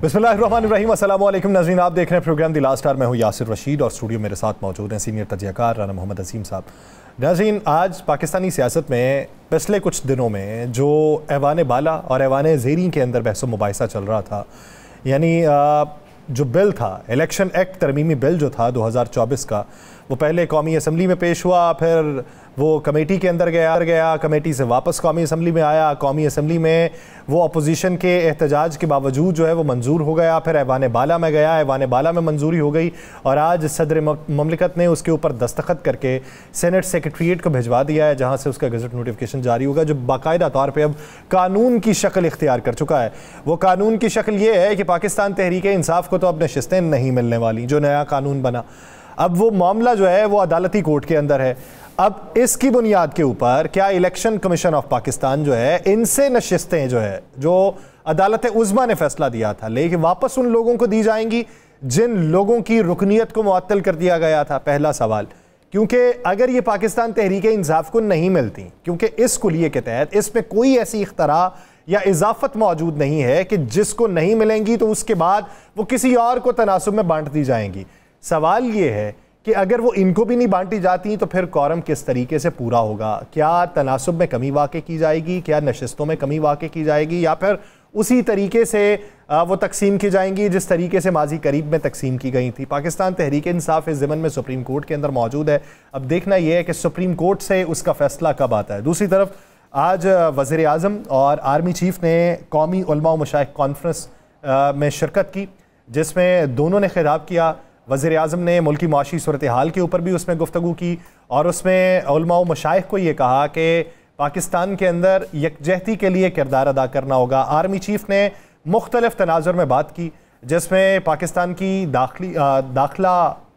बिस्मिल्लाहिर्रहमानिर्रहीम, अस्सलाम वालेकुम नाज़रीन, आप देख रहे हैं प्रोग्राम दी लास्ट आवर। मैं हूँ यासिर रशीद और स्टूडियो मेरे साथ मौजूद हैं सीनियर तजियाकार राना मोहम्मद अजीम साहब। नाज़रीन, आज पाकिस्तानी सियासत में पिछले कुछ दिनों में जो ऐवान बाला और ऐवान ज़ेरी के अंदर बहस मुबाहिसा चल रहा था, यानी जो बिल था, इलेक्शन एक्ट तरमीमी बिल जो था 2024 का, वो पहले कौमी असम्बली में पेश हुआ, फिर वो कमेटी के अंदर गया, कमेटी से वापस कौमी असम्बली में आया, कौमी असम्बली में वो अपोजिशन के एहतजाज के बावजूद जो है वो मंजूर हो गया, फिर ऐवान बाला में गया, ऐवान बाला में मंजूरी हो गई और आज सदर ममलिकत ने उसके ऊपर दस्तखत करके सेनेट सेक्रेटरीट को भिजवा दिया है, जहाँ से उसका गजट नोटिफिकेशन जारी होगा, जो बाकायदा तौर पर अब कानून की शक्ल इख्तियार कर चुका है। वो कानून की शक्ल ये है कि पाकिस्तान तहरीक इंसाफ को तो अब नशिस्तें नहीं मिलने वाली, जो नया कानून बना। अब वो मामला जो है वो अदालती कोर्ट के अंदर है। अब इसकी बुनियाद के ऊपर क्या इलेक्शन कमीशन ऑफ पाकिस्तान जो है, इनसे नशिस्तें जो है, जो अदालत उज़्मा ने फैसला दिया था, लेकिन वापस उन लोगों को दी जाएंगी जिन लोगों की रुकनीत को मुअत्तल कर दिया गया था। पहला सवाल, क्योंकि अगर ये पाकिस्तान तहरीक इंसाफ को नहीं मिलती, क्योंकि इस कुलिये के तहत इसमें कोई ऐसी इख्तरा या इजाफत मौजूद नहीं है कि जिसको नहीं मिलेंगी तो उसके बाद वो किसी और को तनासुब में बांट दी जाएंगी। सवाल ये है कि अगर वो इनको भी नहीं बांटी जाती तो फिर कौरम किस तरीके से पूरा होगा? क्या तनासुब में कमी वाक़ई की जाएगी, क्या नशिस्तों में कमी वाक़ई की जाएगी, या फिर उसी तरीके से वो तकसीम की जाएंगी जिस तरीके से माजी करीब में तकसीम की गई थी? पाकिस्तान तहरीक इंसाफ इस ज़मन में सुप्रीम कोर्ट के अंदर मौजूद है। अब देखना यह है कि सुप्रीम कोर्ट से उसका फैसला कब आता है। दूसरी तरफ आज वज़ीर आज़म और आर्मी चीफ ने कौमी उलमा व मशाइख कॉन्फ्रेंस में शिरकत की, जिसमें दोनों ने खिताब किया। वज़ीर आज़म ने मुल्की माशी सूरत हाल के ऊपर भी उसमें गुफ्तगू की और उसमें उलमा व मशाइख को ये कहा कि पाकिस्तान के अंदर यकजहती के लिए किरदार अदा करना होगा। आर्मी चीफ ने मुख्तलिफ तनाजुर में बात की, जिसमें पाकिस्तान की दाखिला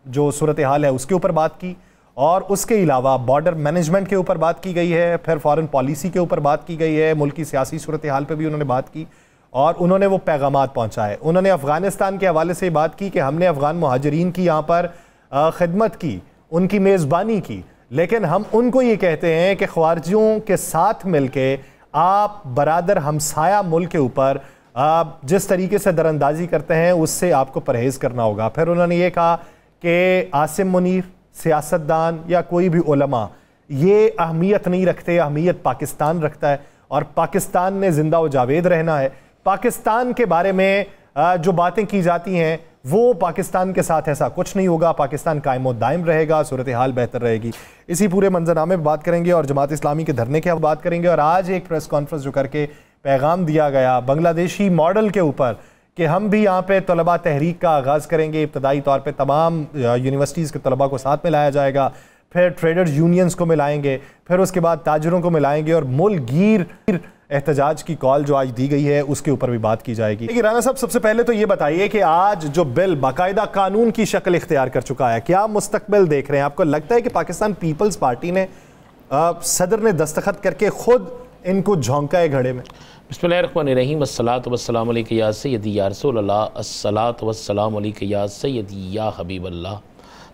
जो सूरत हाल है उसके ऊपर बात की और उसके अलावा बॉर्डर मैनेजमेंट के ऊपर बात की गई है, फिर फॉरेन पॉलिसी के ऊपर बात की गई है, मुल्क की सियासी सूरत हाल पर भी उन्होंने बात की और उन्होंने वो पैगामात पहुँचाए। उन्होंने अफ़गानिस्तान के हवाले से बात की कि हमने अफ़गान मुहाजिरीन की यहाँ पर खिदमत की, उनकी मेज़बानी की, लेकिन हम उनको ये कहते हैं कि ख़वारिजियों के साथ मिल के आप बरादर हमसाया मुल्क के ऊपर जिस तरीके से दरअंदाजी करते हैं उससे आपको परहेज़ करना होगा। फिर उन्होंने ये कहा कि आसिम मुनीर, सियासतदान या कोई भी उलमा ये अहमियत नहीं रखते, अहमियत पाकिस्तान रखता है और पाकिस्तान ने जिंदा व जावेद रहना है। पाकिस्तान के बारे में जो बातें की जाती हैं वो पाकिस्तान के साथ ऐसा कुछ नहीं होगा, पाकिस्तान कायम व दायम रहेगा, सूरत हाल बेहतर रहेगी। इसी पूरे मंजरनामे पर बात करेंगे और जमात इस्लामी के धरने के बात करेंगे। और आज एक प्रेस कॉन्फ्रेंस जो करके पैगाम दिया गया बांग्लादेशी मॉडल के ऊपर कि हम भी यहाँ पे तलबा तहरीक का आगाज़ करेंगे। इब्तदाई तौर पर तमाम यूनिवर्सिटीज़ के तलबा को साथ में लाया जाएगा, फिर ट्रेडर्स यूनियंस को मिलाएंगे, फिर उसके बाद ताजरों को मिलाएंगे और मुल्क गिर एहतजाज की कॉल जो आज दी गई है उसके ऊपर भी बात की जाएगी। लेकिन राना साहब, सबसे पहले तो ये बताइए कि आज जो बिल बाकायदा कानून की शक्ल इख्तियार कर चुका है, क्या मुस्तकबिल देख रहे हैं? आपको लगता है कि पाकिस्तान पीपल्स पार्टी ने सदर ने दस्तखत करके खुद इनको झोंका है घड़े में? बिस्मिल्लाहिर्रहमानिर्रहीम, अस्सलातु वस्सलामु अलैका या सय्यदी या रसूलल्लाह, अस्सलातु वस्सलामु अलैका या सय्यदी या हबीबल्लाह,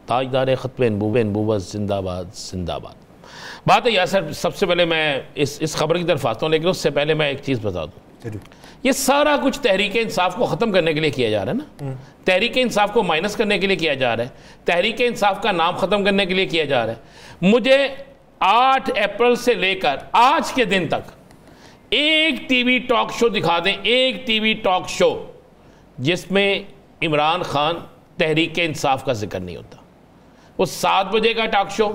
ताजदार ख़त्म नबूवत जिंदाबाद जिंदाबाद। बात है यार सर, सबसे पहले मैं इस खबर की तरफ आता हूँ, लेकिन उससे पहले मैं एक चीज़ बता दूँ। ये सारा कुछ तहरीक इंसाफ को ख़त्म करने के लिए किया जा रहा है ना, तहरीक इंसाफ को माइनस करने के लिए किया जा रहा है, तहरीक इंसाफ का नाम ख़त्म करने के लिए किया जा रहा है। मुझे 8 अप्रैल से लेकर आज के दिन तक एक टीवी टॉक शो दिखा दें, एक टीवी टॉक शो जिसमें इमरान खान तहरीक इंसाफ का जिक्र नहीं होता। वो 7 बजे का टॉक शो,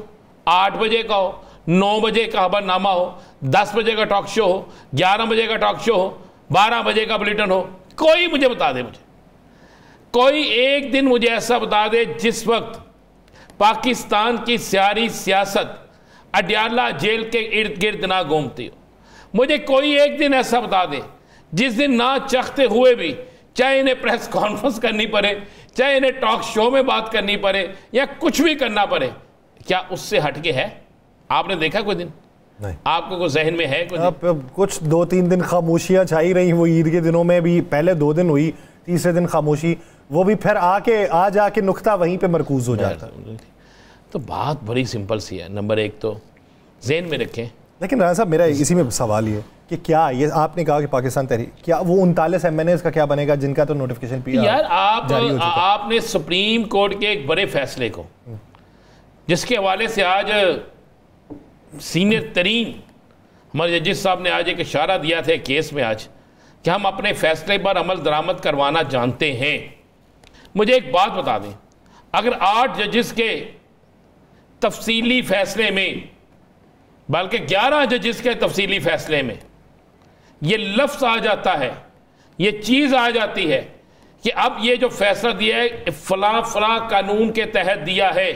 8 बजे का हो, 9 बजे का खबरनामा हो, 10 बजे का टॉक शो हो, 11 बजे का टॉक शो हो, 12 बजे का बुलेटिन हो, कोई मुझे बता दे, मुझे कोई एक दिन मुझे ऐसा बता दे जिस वक्त पाकिस्तान की सारी सियासत अडयाला जेल के इर्द गिर्द ना घूमती हो। मुझे कोई एक दिन ऐसा बता दे जिस दिन ना चाहते हुए भी, चाहे इन्हें प्रेस कॉन्फ्रेंस करनी पड़े, चाहे इन्हें टॉक शो में बात करनी पड़े या कुछ भी करना पड़े, क्या उससे हटके है? आपने देखा कोई दिन? नहीं। आपको कोई जहन में है कोई दिन? कुछ 2-3 दिन खामोशियां छाई रही, वो ईद के दिनों में भी पहले 2 दिन हुई, तीसरे दिन खामोशी, वो भी फिर आज आके नुक्ता वहीं पे मरकूज हो जाता। तो बात बड़ी सिंपल सी है। नंबर 1 तो जहन में रखें। लेकिन राना साहब, मेरा इसी में सवाल ये कि क्या ये आपने कहा कि पाकिस्तान तहरीक, क्या वो 39 MNAs का क्या बनेगा जिनका तो नोटिफिकेशन पी यार आपने सुप्रीम कोर्ट के एक बड़े फैसले को, जिसके हवाले से आज सीनियर तरीन हमारे जजिस साहब ने आज एक इशारा दिया था केस में आज कि हम अपने फैसले पर अमल दरामद करवाना जानते हैं। मुझे एक बात बता दें, अगर 8 जजिस के तफसीली फैसले में, बल्कि 11 जजिस के तफसीली फैसले में ये लफ्ज़ आ जाता है, ये चीज़ आ जाती है कि अब ये जो फैसला दिया है फलां फलां कानून के तहत दिया है,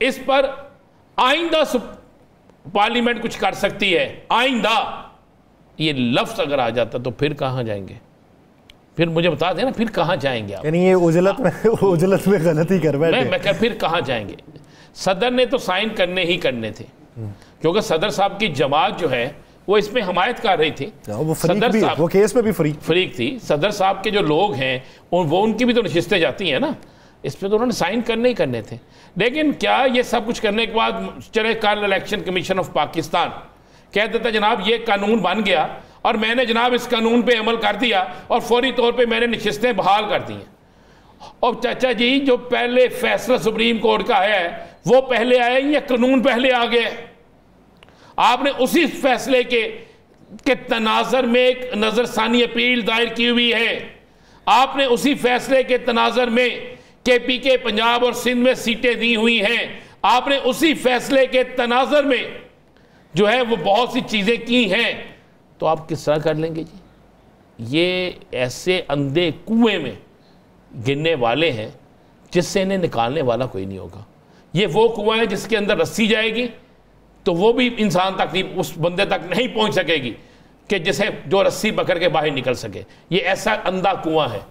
इस पर आइंदा पार्लियामेंट कुछ कर सकती है, आइंदा, ये लफ्ज़ अगर आ जाता तो फिर कहाँ जाएंगे? फिर मुझे बता देना फिर कहाँ जाएंगे आप? यानी ये उजलत में गलती कर बैठे। मैं कह फिर कहाँ जाएंगे? सदर ने तो साइन करने ही करने थे, क्योंकि सदर साहब की जमात जो है वो इसमें हमायत कर रही थी। सदर साहब वो केस में भी फरीक थी। सदर साहब के जो लोग हैं वो उनकी भी तो नशिस्तें जाती हैं ना, इस पर तो उन्होंने साइन करने ही करने थे। लेकिन क्या ये सब कुछ करने के बाद चले कल इलेक्शन कमीशन ऑफ पाकिस्तान कह देता जनाब ये कानून बन गया और मैंने जनाब इस कानून पे अमल कर दिया और फौरी तौर पे मैंने नशिस्तें बहाल कर दी हैं। और चाचा जी जो पहले फैसला सुप्रीम कोर्ट का है वो पहले आया या कानून पहले आ गया? आपने उसी फैसले के तनाजर में एक नजरसानी अपील दायर की हुई है। आपने उसी फैसले के तनाजर में KPK पंजाब और सिंध में सीटें दी हुई हैं। आपने उसी फैसले के तनाजर में जो है वो बहुत सी चीज़ें की हैं। तो आप किस तरह कर लेंगे जी? ये ऐसे अंधे कुएं में गिरने वाले हैं जिससे इन्हें निकालने वाला कोई नहीं होगा। ये वो कुआं है जिसके अंदर रस्सी जाएगी तो वो भी इंसान तक नहीं, उस बंदे तक नहीं पहुंच सकेगी कि जिसे जो रस्सी पकड़ के बाहर निकल सके। ये ऐसा अंधा कुआं है।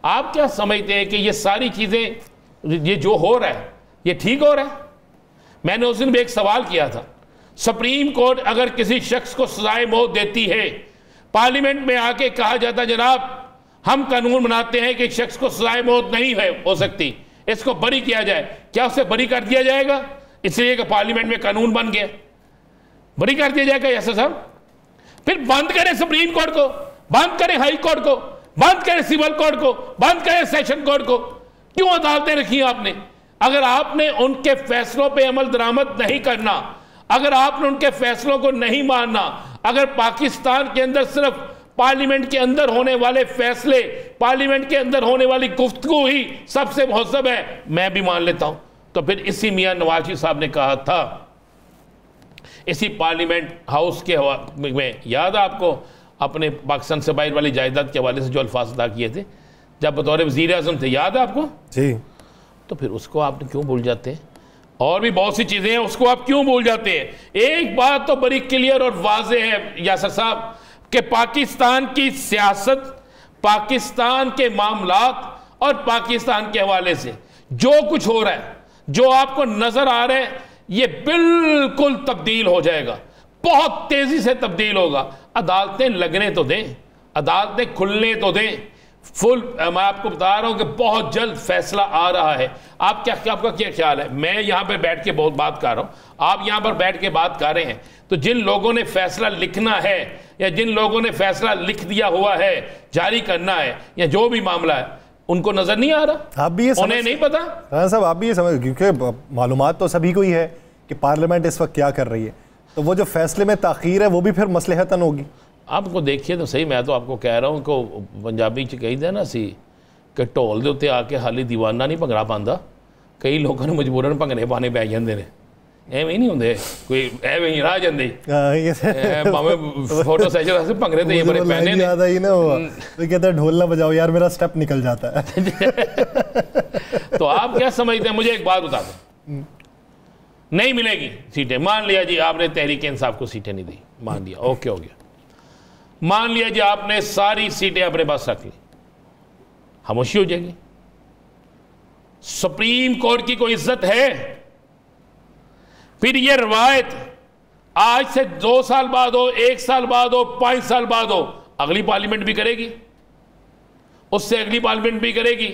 आप क्या समझते हैं कि ये सारी चीज़ें, ये जो हो रहा है ये ठीक हो रहा है? मैंने उस दिन भी एक सवाल किया था, सुप्रीम कोर्ट अगर किसी शख्स को सजाए मौत देती है, पार्लियामेंट में आके कहा जाता जनाब हम कानून बनाते हैं कि एक शख्स को सजाए मौत नहीं है हो सकती, इसको बरी किया जाए, क्या उसे बरी कर दिया जाएगा इसलिए कि पार्लियामेंट में कानून बन गया? बरी कर दिया जाएगा ऐसा साहब? फिर बंद करें सुप्रीम कोर्ट को, बंद करें हाई कोर्ट को, बंद करें सिविल कोर्ट को, बंद करें सेशन कोर्ट को। क्यों अदालतें रखी आपने? अगर आपने उनके फैसलों पे अमल दरामद नहीं करना, अगर आपने उनके फैसलों को नहीं मानना, अगर पाकिस्तान के अंदर सिर्फ पार्लियामेंट के अंदर होने वाले फैसले, पार्लियामेंट के अंदर होने वाली गुफ्तगू ही सबसे महत्व है, मैं भी मान लेता हूं, तो फिर इसी मियां नवाज शरीफ साहब ने कहा था, इसी पार्लियामेंट हाउस के में, याद है आपको, अपने पाकिस्तान से बाहर वाली जायदाद के हवाले से जो अल्फाज अदा किए थे जब बतौर वज़ीर आज़म थे, याद है आपको जी? तो फिर उसको आपने क्यों भूल जाते हैं? और भी बहुत सी चीज़ें हैं, उसको आप क्यों भूल जाते हैं? एक बात तो बड़ी क्लियर और वाज़ेह है यासर साहब कि पाकिस्तान की सियासत, पाकिस्तान के मामलात और पाकिस्तान के हवाले से जो कुछ हो रहा है, जो आपको नजर आ रहा है, ये बिल्कुल तब्दील हो जाएगा, बहुत तेजी से तब्दील होगा। अदालतें लगने तो दें, अदालतें खुलने तो दें, फुल, मैं आपको बता रहा हूं कि बहुत जल्द फैसला आ रहा है। आपका क्या ख्याल है? मैं यहां पर बैठ के बहुत बात कर रहा हूं, आप यहां पर बैठ के बात कर रहे हैं, तो जिन लोगों ने फैसला लिखना है या जिन लोगों ने फैसला लिख दिया हुआ है, जारी करना है या जो भी मामला है, उनको नजर नहीं आ रहा? आप भी ये उन्हें नहीं पता? राना साहब आप भी ये समझ, क्योंकि मालूमात तो सभी को ही है कि पार्लियामेंट इस वक्त क्या कर रही है, तो वो जो फैसले में ताखीर है वो भी फिर मसलहतन होगी। आपको देखिए तो सही, मैं तो आपको कह रहा हूँ को पंजाबी च कही दे ना सी कि ढोल दे उत्ते आके हाली दीवाना नहीं भंगड़ा पांदा, कई लोगों ने मजबूरन भंगड़े पाने पै जाते हैं, एवं नहीं होंगे, कोई एवं ही रह जाते फोटो सेशन से भंगड़े तो ये बड़े पहने याद आई ना, तो कहता है ढोल ना बजाओ यार मेरा स्टेप निकल जाता है। तो आप क्या समझते हैं? मुझे एक बात बता दें, नहीं मिलेगी सीटें, मान लिया जी आपने तहरीक इंसाफ को सीटें नहीं दी, मान लिया, ओके हो गया, मान लिया जी आपने सारी सीटें अपने पास रख ली, खामोशी हो जाएगी। सुप्रीम कोर्ट की कोई इज्जत है? फिर ये रवायत आज से 2 साल बाद हो, 1 साल बाद हो, 5 साल बाद हो, अगली पार्लियामेंट भी करेगी, उससे अगली पार्लियामेंट भी करेगी।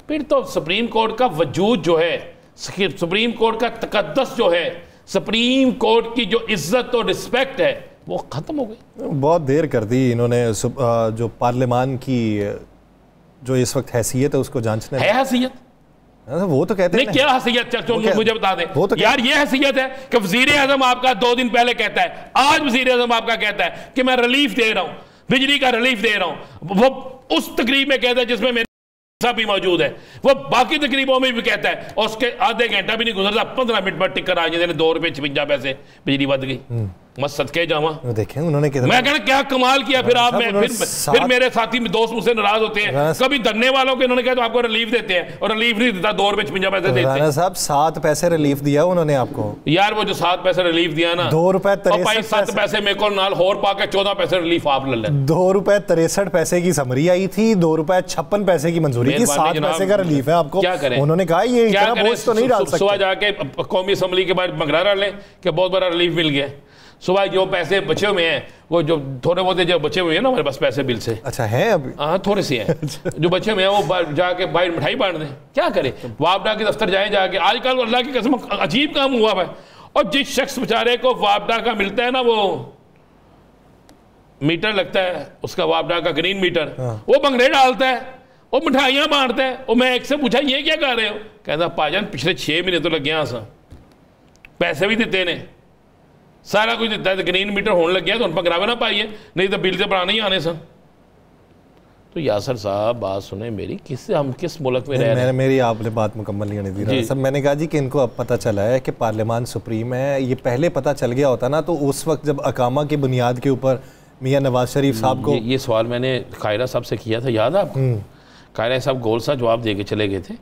फिर तो सुप्रीम कोर्ट का वजूद जो है, सुप्रीम कोर्ट का तकद्दस जो है, सुप्रीम कोर्ट की जो इज्जत और रिस्पेक्ट है, वो ख़त्म हो गई। बहुत देर कर दी इन्होंने। जो पार्लियामान की जो इस वक्त हैसियत है उसको जांचने है हैसियत, वो तो कहते हैं क्या हैसियत, चल मुझे बता दे तो यार, ये हैसियत है कि वजीर आजम आपका 2 दिन पहले कहता है, आज वजीर आजम आपका कहता है कि मैं रिलीफ दे रहा हूं, बिजली का रिलीफ दे रहा हूं। वो उस तकरीब में कहता है जिसमें मेरे साहब भी मौजूद है, वो बाकी तकरीबों में भी कहता है, और उसके आधे घंटा भी नहीं गुजरता 15 मिनट पर टिकर आ जाते, 2 रुपये 56 पैसे बिजली बढ़ गई। मत सदके जावा, देखें उन्होंने मैं कहना क्या कमाल किया। फिर आप फिर मेरे साथी दोस्त मुझसे नाराज होते हैं, कभी धरने वालों के उन्होंने कहा तो आपको रिलीफ देते हैं, और रिलीफ नहीं देता, 2 रुपये 56 पैसे देते हैं। साहब 7 पैसे रिलीफ दिया उन्होंने आपको यार, वो जो 7 पैसे रिलीफ दिया ना, 2 रुपए 7 पैसे मेरे को नाल और पाके 14 पैसे रिलीफ आप ले लें। 2 रुपए 63 पैसे की समरी आई थी, 2 रुपए 56 पैसे की मंजूरी थी, 7 पैसे का रिलीफ है आपको। क्या करें, उन्होंने कहा ये इतना बोझ तो नहीं डाल सकते। सुबह जाके कौमी असम्बली के बाद मगरा लें कि बहुत बड़ा रिलीफ मिल गया। सुबह जो पैसे बचे हुए हैं, वो जो थोड़े बहुत जो बचे हुए हैं ना हमारे पास पैसे बिल से, अच्छा है अभी, हाँ थोड़े से हैं जो बचे हुए हैं, वो जाके बाहर मिठाई बांट दें। क्या करें, वापडा के दफ्तर जाए जाके, आजकल अल्लाह की कसम अजीब काम हुआ है। और जिस शख्स बेचारे को वापडा का मिलता है ना, वो मीटर लगता है उसका, वापडा का ग्रीन मीटर, वो भंगड़े डालता है, वो मिठाइयाँ बांटता है। और मैं एक से पूछा ये क्या कर रहे हो, कहता भाईजान पिछले 6 महीने तो लगे सा, पैसे भी देते ने, सारा कुछ दिता है, ग्रीन मीटर होने लग गया तो उन पर गिरावे ना पाइए, नहीं तो बिल से बढ़ाने ही आने सन। तो यासर साहब बात सुने मेरी, हम किस मुल्क में रह रहे हैं? मेरी आपने बात मुकम्मल नहीं होने दी सर। मैंने कहा जी कि इनको अब पता चला है कि पार्लियामान सुप्रीम है। ये पहले पता चल गया होता ना तो उस वक्त जब अकामा की बुनियाद के ऊपर मियाँ नवाज शरीफ साहब को ये सवाल मैंने कायरा साहब से किया था, याद है आपको? कायरा साहब गोल सा जवाब दे के चले गए थे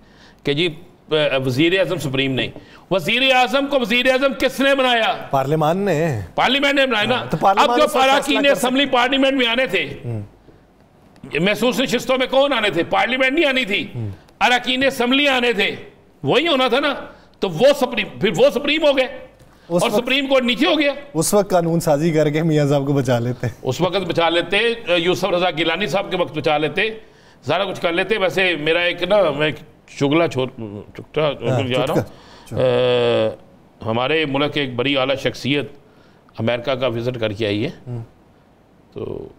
कि जी वजीर आजम सुप्रीम नहीं। वजीर आजम को वजीर आजम किसने बनाया? पार्लियामान ने, पार्लियामेंट ने बनाया ना। तो अब जो अरकान असम्बली पार्लियामेंट में आने थे, महसूस नशिस्तों में कौन आने थे? पार्लियामेंट नहीं आनी थी, अरकान असम्बली आने थे, वही होना था ना। तो वो सुप्रीम, फिर वो सुप्रीम हो गए और सुप्रीम कोर्ट नीचे हो गया। उस वक्त कानून साजी करके मियाँ साहब को बचा लेते, उस वक्त बचा लेते, यूसुफ रजा गिलानी साहब के वक्त बचा लेते, सारा कुछ कर लेते। वैसे मेरा एक ना, मैं चुगला चुगता जा रहा हूँ, हमारे मुल्क की एक बड़ी आला शख्सियत अमेरिका का विज़िट करके आई है, तो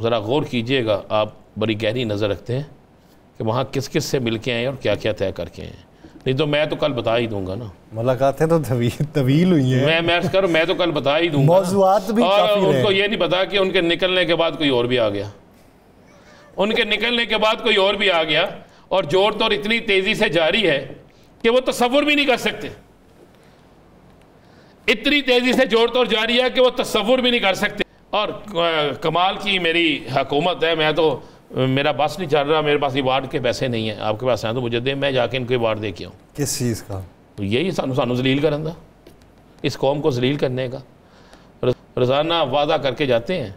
ज़रा गौर कीजिएगा, आप बड़ी गहरी नज़र रखते हैं कि वहाँ किस किस से मिल के आए और क्या क्या तय करके आए। नहीं तो मैं तो कल बता ही दूंगा ना, मुलाकातें तो तवील हुई हैं। मैं तो कल बता ही दूंगा, मौज़ूआत भी और उनको ये नहीं पता कि उनके निकलने के बाद कोई और भी आ गया, उनके निकलने के बाद कोई और भी आ गया, और जोर तोड़ इतनी तेजी से जारी है कि वो तसव्वुर भी नहीं कर सकते। इतनी तेजी से जोर तोड़ जारी है कि वो तसव्वुर भी नहीं कर सकते। और कमाल की मेरी हुकूमत है, मैं तो, मेरा बस नहीं चल रहा, मेरे पास अवार्ड के पैसे नहीं है, आपके पास हैं तो मुझे दे, मैं जाके इनको अवार्ड दे के आऊँ। किस चीज़ का? तो यही सानू जलील करन दा, इस कौम को जलील करने का रोज़ाना वादा करके जाते हैं,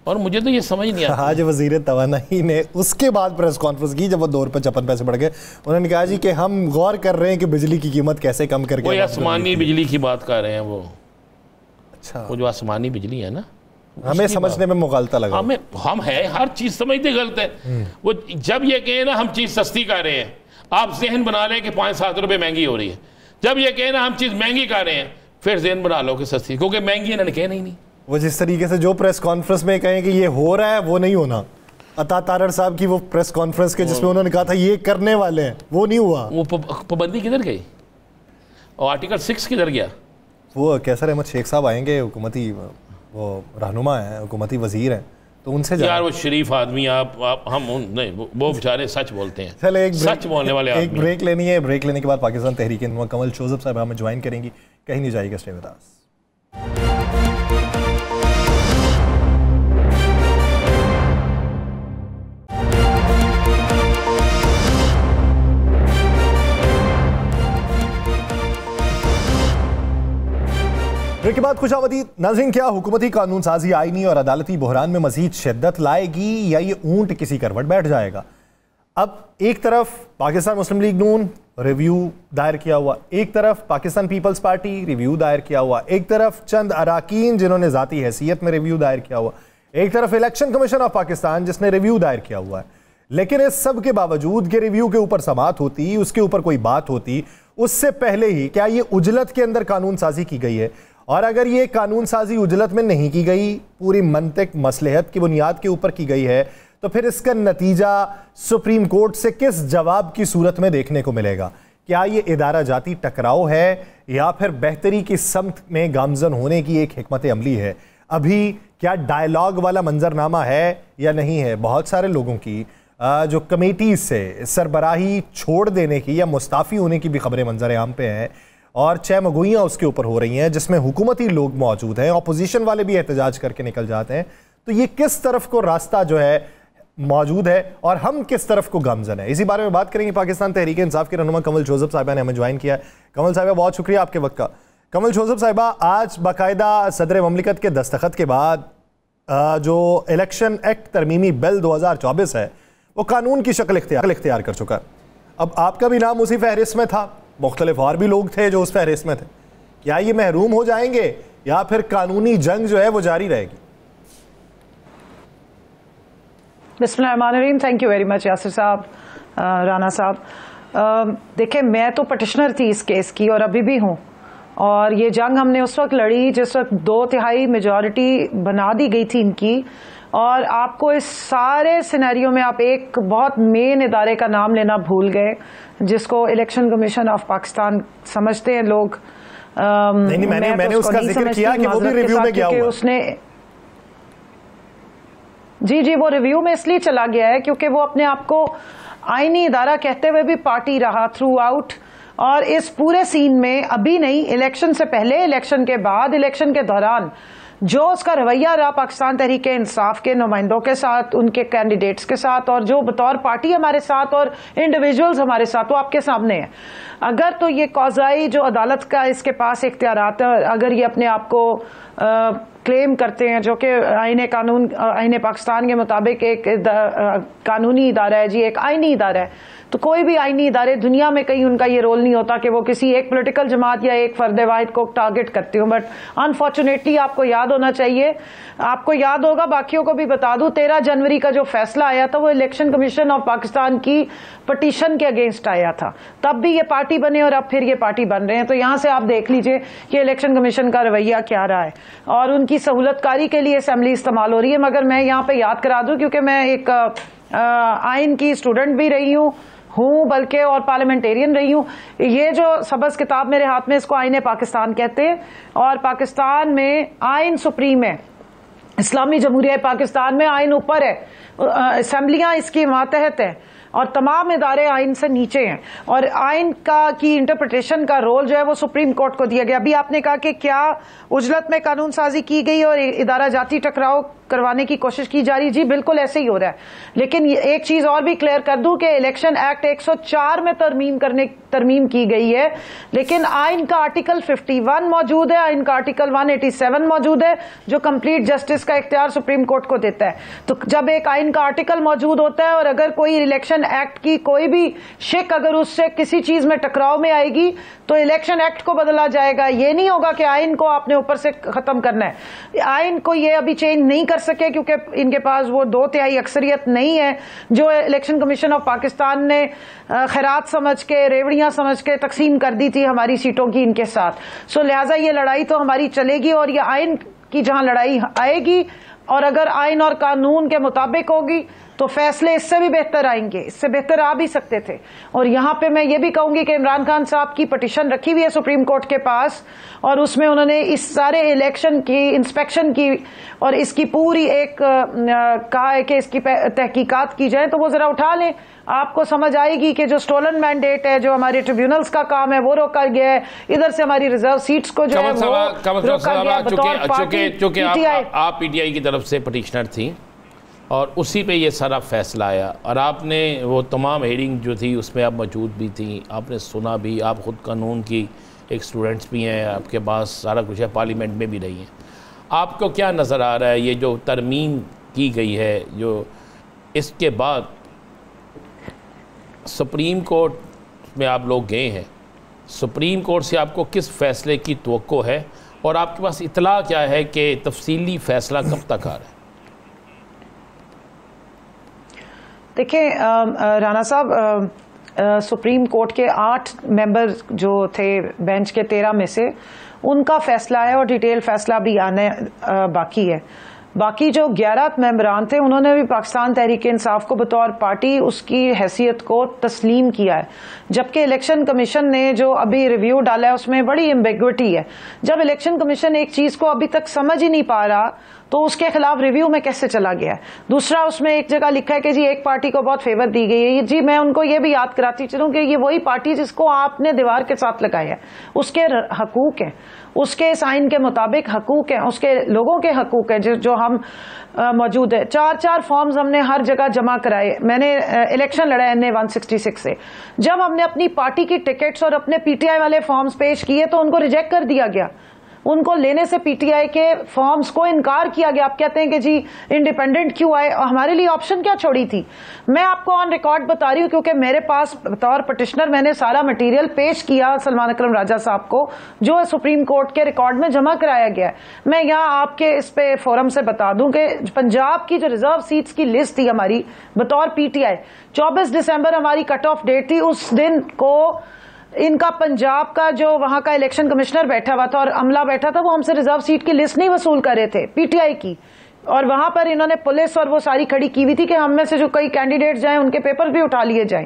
और मुझे तो ये समझ नहीं आता। आज वज़ीर तवानाई ने उसके बाद प्रेस कॉन्फ्रेंस की जब वो 2 रुपये 56 पैसे बढ़ गए, उन्होंने कहा जी कि हम गौर कर रहे हैं कि बिजली की कीमत कैसे कम करके। वो आसमानी बिजली की बात कर रहे हैं वो, अच्छा, वो जो आसमानी बिजली है ना, हमें समझने में मुगालता लगा। हम है हर चीज़ समझते गलत है। वो जब ये कहे ना हम चीज़ सस्ती कर रहे हैं, आप जहन बना लें कि 5-7 रुपये महंगी हो रही है। जब ये कहे ना हम चीज़ महंगी कर रहे हैं, फिर जहन बना लो कि सस्ती, क्योंकि महंगी इन्होंने कहना ही नहीं। वो जिस तरीके से जो प्रेस कॉन्फ्रेंस में कहें कि ये हो रहा है, वो नहीं होना। अता तारड़ साहब की वो प्रेस कॉन्फ्रेंस के जिसमें उन्होंने कहा था ये करने वाले हैं, वो नहीं हुआ। वो पाबंदी किधर गई और आर्टिकल 6 किधर गया? वो कैसर अहमद शेख साहब आएंगे, हुकूमती वो रहनुमा हैं, हुकूमती वजीर हैं, तो उनसे यार वो शरीफ आदमी, आप हम नहीं, वो बेचारे सच बोलते हैं। चले सच बोलने वाले एक ब्रेक लेनी है। ब्रेक लेने के बाद पाकिस्तान तहरीक इंसमाम कमल जोसेफ साहब हमें ज्वाइन करेंगी, कहीं नहीं जाएगा, स्टे विद अस। ब्रेक के बाद खुशामदीद नाज़रीन, क्या हुकूमती कानून साजी आईनी और अदालती बहरान में मजीद शिद्दत लाएगी या ये ऊंट किसी करवट बैठ जाएगा? अब एक तरफ पाकिस्तान मुस्लिम लीग नून रिव्यू दायर किया हुआ, एक तरफ पाकिस्तान पीपल्स पार्टी रिव्यू दायर किया हुआ, एक तरफ चंद अराकीन जिन्होंने ज़ाती हैसियत में रिव्यू दायर किया हुआ, एक तरफ इलेक्शन कमीशन ऑफ पाकिस्तान जिसने रिव्यू दायर किया हुआ है। लेकिन इस सब के बावजूद कि रिव्यू के ऊपर समाअत होती, उसके ऊपर कोई बात होती, उससे पहले ही क्या ये उजलत के अंदर कानून साजी की गई है और अगर ये कानून साजी उजलत में नहीं की गई, पूरी मंतिक मसलहत की बुनियाद के ऊपर की गई है, तो फिर इसका नतीजा सुप्रीम कोर्ट से किस जवाब की सूरत में देखने को मिलेगा? क्या ये इदारा जाती टकराव है या फिर बेहतरी की समत में गामजन होने की एक हिकमत अमली है? अभी क्या डायलॉग वाला मंजरनामा है या नहीं है? बहुत सारे लोगों की जो कमेटी से सरबराही छोड़ देने की या मुस्ताफ़ी होने की भी खबरें मंजर आम पे हैं और चहमगोइयाँ उसके ऊपर हो रही हैं, जिसमें हुकूमती लोग मौजूद हैं, अपोजिशन वाले भी एहतजाज करके निकल जाते हैं। तो ये किस तरफ को रास्ता जो है मौजूद है और हम किस तरफ को गामजन है, इसी बारे में बात करेंगे। पाकिस्तान तहरीक इंसाफ के रहनुमा कमल जोसेफ साहिबा ने हमें ज्वाइन किया है। कमल साहिबा, बहुत शुक्रिया आपके वक्त का। कमल जोसेफ साहिबा, आज बाकायदा सदर ममलिकत के दस्तखत के बाद जो इलेक्शन एक्ट तरमीमी बिल 2024 है वो कानून की शक्ल इख्तियार कर चुका है। अब आपका भी नाम उसी फहरिस्त में था, मुख्तलिफ और भी लोग थे जो उस फहरिस्त में थे। क्या ये महरूम हो जाएंगे या फिर कानूनी जंग जो है वो जारी रहेगी? बिस्मिल्लाहिर्रहमानिर्रहीम। Thank you very much Yasir साहब, राना साहब। देखिए, मैं तो पटिशनर थी इस केस की और अभी भी हूँ, और ये जंग हमने उस वक्त लड़ी जिस वक्त 2/3 मेजॉरिटी बना दी गई थी इनकी। और आपको इस सारे सिनेरियो में आप एक बहुत मेन इदारे का नाम लेना भूल गए, जिसको इलेक्शन कमीशन ऑफ पाकिस्तान समझते हैं लोग। नहीं, मैंने उसका जिक्र किया कि वो भी रिव्यू में गया हुआ। उसने जी वो रिव्यू में इसलिए चला गया है क्योंकि वो अपने आप को आईनी इदारा कहते हुए भी पार्टी रहा थ्रू आउट। और इस पूरे सीन में अभी नहीं, इलेक्शन से पहले, इलेक्शन के बाद, इलेक्शन के दौरान जो उसका रवैया रहा पाकिस्तान तहरीक इंसाफ के नुमाइंदों के साथ, उनके कैंडिडेट्स के साथ, और जो बतौर पार्टी हमारे साथ और इंडिविजुअल्स हमारे साथ, वो आपके सामने है। अगर तो ये कौज़ाई जो अदालत का इसके पास इख्तियारात है, अगर ये अपने आप को क्लेम करते हैं, जो कि आईने पाकिस्तान के मुताबिक एक कानूनी इदारा है जी, एक आईनी इदारा है, तो कोई भी आईनी इदारे दुनिया में कहीं उनका ये रोल नहीं होता कि वो किसी एक पॉलिटिकल जमात या एक फर्द वाहिद को टारगेट करती हूँ। बट अनफॉर्चुनेटली आपको याद होना चाहिए, आपको याद होगा, बाकियों को भी बता दूं, 13 जनवरी का जो फैसला आया था वो इलेक्शन कमीशन ऑफ पाकिस्तान की पटिशन के अगेंस्ट आया था। तब भी ये पार्टी बने और अब फिर ये पार्टी बन रहे हैं। तो यहां से आप देख लीजिए कि इलेक्शन कमीशन का रवैया क्या रहा है, और उनकी सहूलतकारी के लिए असेंबली इस्तेमाल हो रही है। मगर मैं यहाँ पे याद करा दूं, क्योंकि मैं एक आइन की स्टूडेंट भी रही हूँ बल्कि, और पार्लियामेंटेरियन रही हूँ। ये जो सबस किताब मेरे हाथ में, इसको आईने पाकिस्तान कहते हैं, और पाकिस्तान में आइन सुप्रीम है। इस्लामी जमहूरिया पाकिस्तान में आइन ऊपर है, असेंबलियां इसकी मातहत है, और तमाम इदारे आइन से नीचे हैं, और आइन की इंटरप्रिटेशन का रोल जो है वो सुप्रीम कोर्ट को दिया गया। अभी आपने कहा कि क्या उजलत में कानून साजी की गई और इदारा जाती टकराव करवाने की कोशिश की जा रही? जी बिल्कुल ऐसे ही हो रहा है। लेकिन एक चीज और भी क्लियर कर दूं कि इलेक्शन एक्ट 104 में तरमीम की गई है, लेकिन आइन का आर्टिकल 51 मौजूद है, आइन का आर्टिकल 187 मौजूद है, जो कंप्लीट जस्टिस का इख्तियार सुप्रीम कोर्ट को देता है। तो जब एक आइन का आर्टिकल मौजूद होता है और अगर कोई इलेक्शन एक्ट की कोई भी शिक अगर उससे किसी चीज में टकराव में आएगी तो इलेक्शन एक्ट को बदला जाएगा। ये नहीं होगा कि आइन को आपने ऊपर से खत्म करना है। आइन को ये अभी चेंज नहीं कर सके क्योंकि इनके पास वो 2/3 अक्सरियत नहीं है जो इलेक्शन कमीशन ऑफ पाकिस्तान ने खैरात समझ के, रेवड़ियां समझ के तकसीम कर दी थी हमारी सीटों की इनके साथ। सो लिहाजा ये लड़ाई तो हमारी चलेगी, और ये आइन की जहां लड़ाई आएगी, और अगर आइन और कानून के मुताबिक होगी तो फैसले इससे भी बेहतर आएंगे, इससे बेहतर आ भी सकते थे। और यहां पे मैं ये भी कहूंगी कि इमरान खान साहब की पटिशन रखी हुई है सुप्रीम कोर्ट के पास, और उसमें उन्होंने इस सारे इलेक्शन की इंस्पेक्शन की और इसकी पूरी एक कहा है कि इसकी तहकीकात की जाए। तो वो जरा उठा लें, आपको समझ आएगी कि जो स्टोलन मैंडेट है, जो हमारे ट्रिब्यूनल्स का काम है, वो रोका गया है। इधर से हमारी रिजर्व सीट्स को जो है वो रोका गया। चूंकि आप पीटीआई की तरफ से पटिशनर थी और उसी पे ये सारा फैसला आया, और आपने वो तमाम हेयरिंग जो थी उसमें आप मौजूद भी थी, आपने सुना भी, आप ख़ुद कानून की एक स्टूडेंट्स भी हैं, आपके पास सारा कुछ है, पार्लियामेंट में भी रही हैं। आपको क्या नज़र आ रहा है ये जो तरमीम की गई है, जो इसके बाद सुप्रीम कोर्ट में आप लोग गए हैं, सुप्रीम कोर्ट से आपको किस फैसले की तवक्को है, और आपके पास इतला क्या है कि तफसीली फैसला कब तक आ रहा है? देखिए राना साहब, सुप्रीम कोर्ट के 8 मेंबर जो थे बेंच के 13 में से, उनका फैसला है और डिटेल फैसला भी आने बाकी है। बाकी जो 11 मेंबरान थे उन्होंने भी पाकिस्तान तहरीक इंसाफ को बतौर पार्टी उसकी हैसियत को तस्लीम किया है, जबकि इलेक्शन कमीशन ने जो अभी रिव्यू डाला है उसमें बड़ी एम्बिग्विटी है। जब इलेक्शन कमीशन एक चीज को अभी तक समझ ही नहीं पा रहा तो उसके खिलाफ रिव्यू में कैसे चला गया है। दूसरा, उसमें एक जगह लिखा है कि जी एक पार्टी को बहुत फेवर दी गई है। जी मैं उनको ये भी याद कराती चलूं कि ये वही पार्टी जिसको आपने दीवार के साथ लगाया है, उसके हकूक हैं, उसके इस आइन के मुताबिक हकूक हैं, उसके लोगों के हकूक हैं जो हम मौजूद है। 4 फॉर्म्स हमने हर जगह जमा कराए। मैंने इलेक्शन लड़ा है NA 166 से। जब हमने अपनी पार्टी की टिकट्स और अपने PTI वाले फॉर्म्स पेश किए तो उनको रिजेक्ट कर दिया गया। उनको लेने से PTI के फॉर्म्स को इनकार किया गया। आप कहते हैं कि जी इंडिपेंडेंट क्यों आए, और हमारे लिए ऑप्शन क्या छोड़ी थी। मैं आपको ऑन रिकॉर्ड बता रही हूं क्योंकि मेरे पास बतौर पटिशनर मैंने सारा मटेरियल पेश किया सलमान अकरम राजा साहब को, जो सुप्रीम कोर्ट के रिकॉर्ड में जमा कराया गया है। मैं यहाँ आपके इस पे फोरम से बता दूं कि पंजाब की जो रिजर्व सीट्स की लिस्ट थी हमारी बतौर PTI, 24 दिसंबर हमारी कट ऑफ डेट थी। उस दिन को इनका पंजाब का जो वहां का इलेक्शन कमिश्नर बैठा हुआ था और अमला बैठा था, वो हमसे रिजर्व सीट की लिस्ट नहीं वसूल कर रहे थे PTI की, और वहां पर इन्होंने पुलिस और वो सारी खड़ी की हुई थी कि हम में से जो कई कैंडिडेट जाएं उनके पेपर भी उठा लिए जाएं।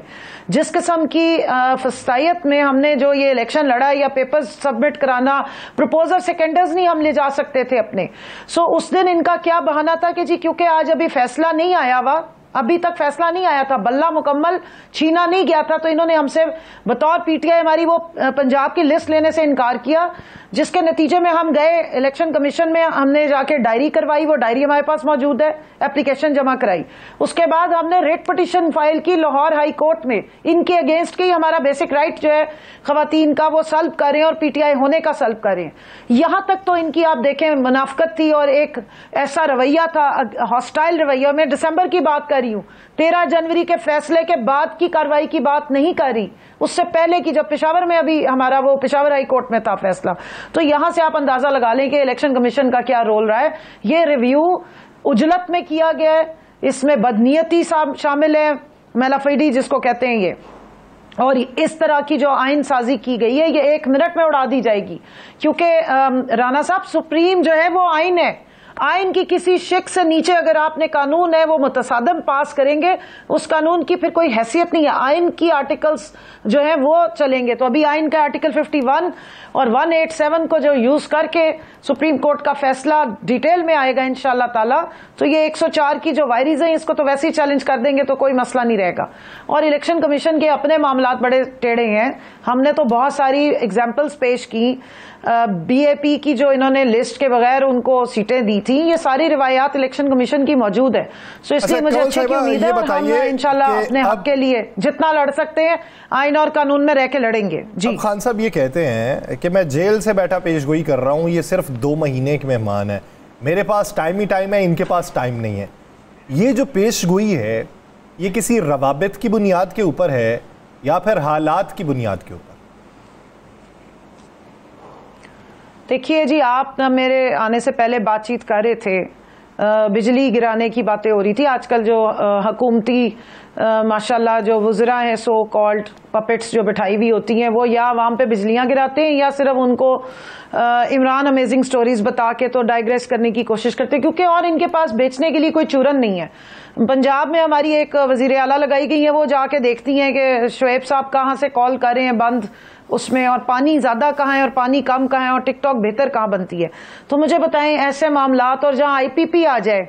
जिस किस्म की फसायत में हमने जो ये इलेक्शन लड़ा या पेपर सबमिट कराना, प्रपोजल सेकेंडर्स नहीं हम ले जा सकते थे अपने। सो उस दिन इनका क्या बहाना था कि जी क्योंकि आज अभी फैसला नहीं आया हुआ, अभी तक फैसला नहीं आया था, बल्ला मुकम्मल छीना नहीं गया था, तो इन्होंने हमसे बतौर PTI हमारी वो पंजाब की लिस्ट लेने से इनकार किया, जिसके नतीजे में हम गए इलेक्शन कमीशन में, हमने जाके डायरी करवाई, वो डायरी हमारे पास मौजूद है, एप्लीकेशन जमा कराई। उसके बाद हमने रेट पिटीशन फाइल की लाहौर हाई कोर्ट में, इनके अगेंस्ट की हमारा बेसिक राइट जो है खवातीन का वो सल्ब करें और PTI होने का सल्ब करें। यहां तक तो इनकी आप देखें मुनाफकत थी और एक ऐसा रवैया था, हॉस्टाइल रवैया। मैं दिसंबर की बात कर रही हूं, 13 जनवरी के फैसले के बाद की कार्रवाई की बात नहीं कर रही, उससे पहले की, जब पेशावर में अभी हमारा वो पेशावर हाई कोर्ट में था फैसला। तो यहां से आप अंदाजा लगा लें कि इलेक्शन कमीशन का क्या रोल रहा है। ये रिव्यू उजलत में किया गया है, इसमें बदनीयती शामिल है, मेलाफिडी जिसको कहते हैं ये, और इस तरह की जो आइन साजी की गई है ये 1 मिनट में उड़ा दी जाएगी। क्योंकि राना साहब, सुप्रीम जो है वो आइन है, आइन की किसी शिक से नीचे अगर आपने कानून है वो मुतसादम पास करेंगे, उस कानून की फिर कोई हैसियत नहीं है। आइन की आर्टिकल्स जो है वो चलेंगे। तो अभी आइन का आर्टिकल 51 और 187 को जो यूज करके सुप्रीम कोर्ट का फैसला डिटेल में आएगा इंशाअल्लाह ताला, तो ये 104 की जो वायरीज है इसको तो वैसे ही चैलेंज कर देंगे, तो कोई मसला नहीं रहेगा। और इलेक्शन कमीशन के अपने मामलात बड़े टेढ़े हैं। हमने तो बहुत सारी एग्जाम्पल्स पेश की, BAP की जो इन्होंने लिस्ट के बगैर उनको सीटें दी थी, ये सारी रिवायात इलेक्शन कमीशन की मौजूद है। सो इसलिए मुझे अच्छी उम्मीद है और हम इंशाल्लाह अपने हक के लिए जितना लड़ सकते हैं आइन और कानून में रह के लड़ेंगे। जी खान साहब ये कहते हैं कि मैं जेल से बैठा पेशगोई कर रहा हूं, ये सिर्फ 2 महीने के मेहमान है, मेरे पास टाइम ही टाइम है, इनके पास टाइम नहीं है। ये जो पेशगोई है ये किसी रवाबित की बुनियाद के ऊपर है या फिर हालात की बुनियाद के ऊपर? देखिए जी, आप मेरे आने से पहले बातचीत कर रहे थे, बिजली गिराने की बातें हो रही थी। आजकल जो हुकूमती माशाल्लाह जो वुज़रा हैं, सो कॉल्ड पपेट्स जो बिठाई हुई होती हैं, वो या आवाम पे बिजलियां गिराते हैं या सिर्फ उनको इमरान अमेजिंग स्टोरीज बता के तो डाइग्रेस करने की कोशिश करते हैं, क्योंकि और इनके पास बेचने के लिए कोई चूरन नहीं है। पंजाब में हमारी एक वजीर आला लगाई गई है, वो जाके देखती हैं कि शुएब साहब कहाँ से कॉल कर रहे हैं बंद उसमें, और पानी ज्यादा कहाँ है और पानी कम कहाँ है, और टिकटॉक बेहतर कहाँ बनती है। तो मुझे बताएं ऐसे मामलात, और जहां IPP आ जाए,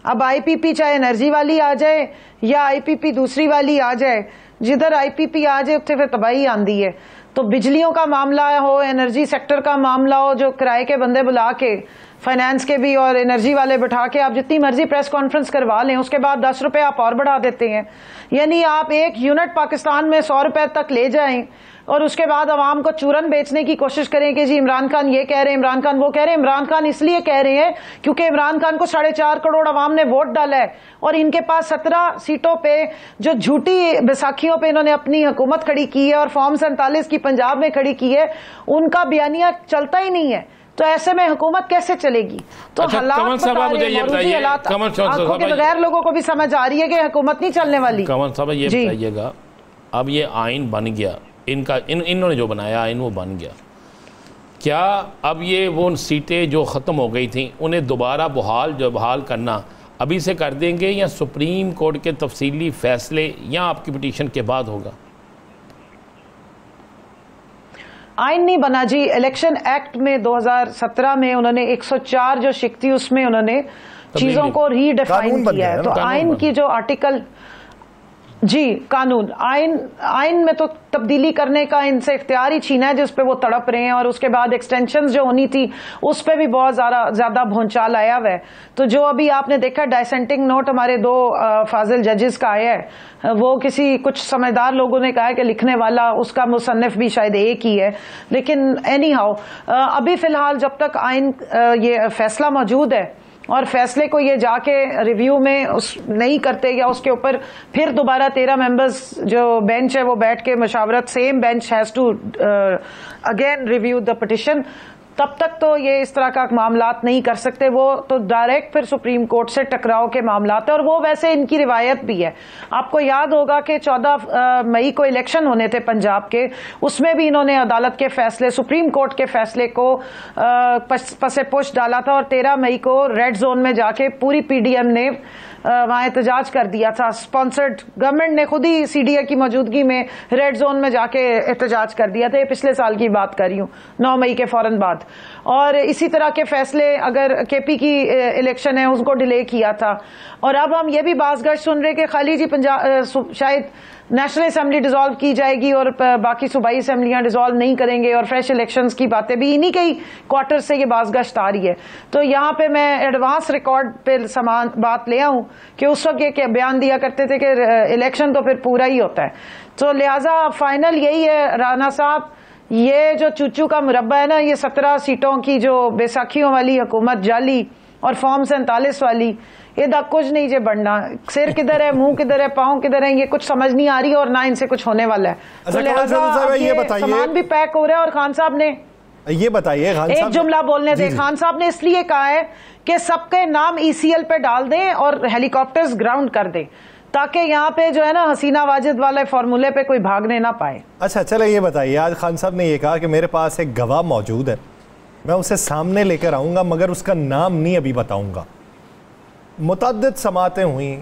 अब IPP चाहे एनर्जी वाली आ जाए या IPP दूसरी वाली आ जाए, जिधर IPP आ जाए उत्थे फिर तबाही आंदी है। तो बिजलियों का मामला हो, एनर्जी सेक्टर का मामला हो, जो किराए के बंदे बुला के, फाइनेंस के भी और एनर्जी वाले बैठा के आप जितनी मर्जी प्रेस कॉन्फ्रेंस करवा लें, उसके बाद 10 रुपए आप और बढ़ा देते हैं। यानी आप 1 यूनिट पाकिस्तान में 100 रुपए तक ले जाएं और उसके बाद अवाम को चूरन बेचने की कोशिश करें कि जी इमरान खान ये कह रहे हैं, इमरान खान वो कह रहे हैं। इमरान खान इसलिए कह रहे हैं क्योंकि इमरान खान को 4.5 करोड़ अवाम ने वोट डाला है और इनके पास 17 सीटों पे जो झूठी बैसाखियों पे इन्होंने अपनी हुकूमत खड़ी की है और फॉर्म 47 की पंजाब में खड़ी की है, उनका बयानिया चलता ही नहीं है। तो ऐसे में हुकूमत कैसे चलेगी? तो हालात आंखों के बगैर लोगों को भी समझ आ रही है कि हुकूमत नहीं चलने वाली। कमल साहब ये बताइएगा अब ये आइन बन गया इनका, इन्होंने जो बनाया आइन वो बन गया, क्या अब ये वो सीटें जो ख़त्म हो गई थी उन्हें दोबारा बहाल करना अभी से कर देंगे या सुप्रीम कोर्ट के तफसीली फ़ैसले या आपकी पिटीशन के बाद होगा? आइन नहीं बना जी। इलेक्शन एक्ट में 2017 में उन्होंने 104 जो शिक थी उसमें उन्होंने चीजों को रीडिफाइन किया है। तो आइन की जो आर्टिकल जी कानून आइन में तो तब्दीली करने का इनसे इख्तियार ही छीना है जिस पे वो तड़प रहे हैं, और उसके बाद एक्सटेंशंस जो होनी थी उस पे भी बहुत ज्यादा भौंचाल आया हुआ है। तो जो अभी आपने देखा डाइसेंटिंग नोट हमारे 2 फाजिल जजेस का आया है, वो किसी कुछ समझदार लोगों ने कहा है कि लिखने वाला उसका मुसन्निफ भी शायद एक ही है, लेकिन एनी हाउ अभी फिलहाल जब तक आइन ये फैसला मौजूद है और फैसले को ये जाके रिव्यू में नहीं करते या उसके ऊपर फिर दोबारा 13 मेंबर्स जो बेंच है वो बैठ के मशावरत, same bench has to again review the petition, तब तक तो ये इस तरह का मामलात नहीं कर सकते। वो तो डायरेक्ट फिर सुप्रीम कोर्ट से टकराव के मामलात है, और वो वैसे इनकी रिवायत भी है। आपको याद होगा कि 14 मई को इलेक्शन होने थे पंजाब के, उसमें भी इन्होंने अदालत के फैसले, सुप्रीम कोर्ट के फैसले को पसे पुश डाला था, और 13 मई को रेड जोन में जाके पूरी पीडीएम ने वहां एहतजाज कर दिया था। स्पॉन्सर्ड गवर्नमेंट ने खुद ही सीडीए की मौजूदगी में रेड जोन में जाके एहतजाज कर दिया था। ये पिछले साल की बात कर रही हूँ, 9 मई के फौरन बाद। और इसी तरह के फैसले अगर केपी की इलेक्शन है उसको डिले किया था। और अब हम ये भी बाज़गश सुन रहे कि खाली जी पंजाब शायद नेशनल असेंबली डिसॉल्व की जाएगी और बाकी सूबाई असेंबलियां डिसॉल्व नहीं करेंगे, और फ्रेश इलेक्शंस की बातें भी इन्हीं के ही क्वार्टर से ये बाज़गश्त आ रही है। तो यहाँ पे मैं एडवांस रिकॉर्ड पे समान बात ले आऊं कि उस वक्त ये बयान दिया करते थे कि इलेक्शन तो फिर पूरा ही होता है। तो लिहाजा फाइनल यही है राना साहब, ये जो चूचू का मुरब्बा है ना, ये 17 सीटों की जो बैसाखियों वाली हुकूमत जाली और फॉर्म 47 वाली, ये कुछ नहीं जे बढ़ना, सिर किधर है, मुंह किधर है, पाँव किधर है, ये कुछ समझ नहीं आ रही और ना इनसे कुछ होने वाला है। तो लिहाजा ये सामान भी पैक हो रहा है। और खान साहब ने ये बताइए, एक जुमला बोलने दे, खान साहब ने इसलिए कहा है कि सबके नाम ECL पे डाल दें और हेलीकॉप्टर्स ग्राउंड कर दें, ताकि यहाँ पे जो है ना हसीना वाजिद वाले फॉर्मूले पे कोई भागने ना पाए। अच्छा चलो ये बताइए, आज खान साहब ने ये कहा कि मेरे पास एक गवाह मौजूद है, मैं उसे सामने लेकर आऊंगा मगर उसका नाम नहीं अभी बताऊंगा। मुतअद्दिद समातें हुई,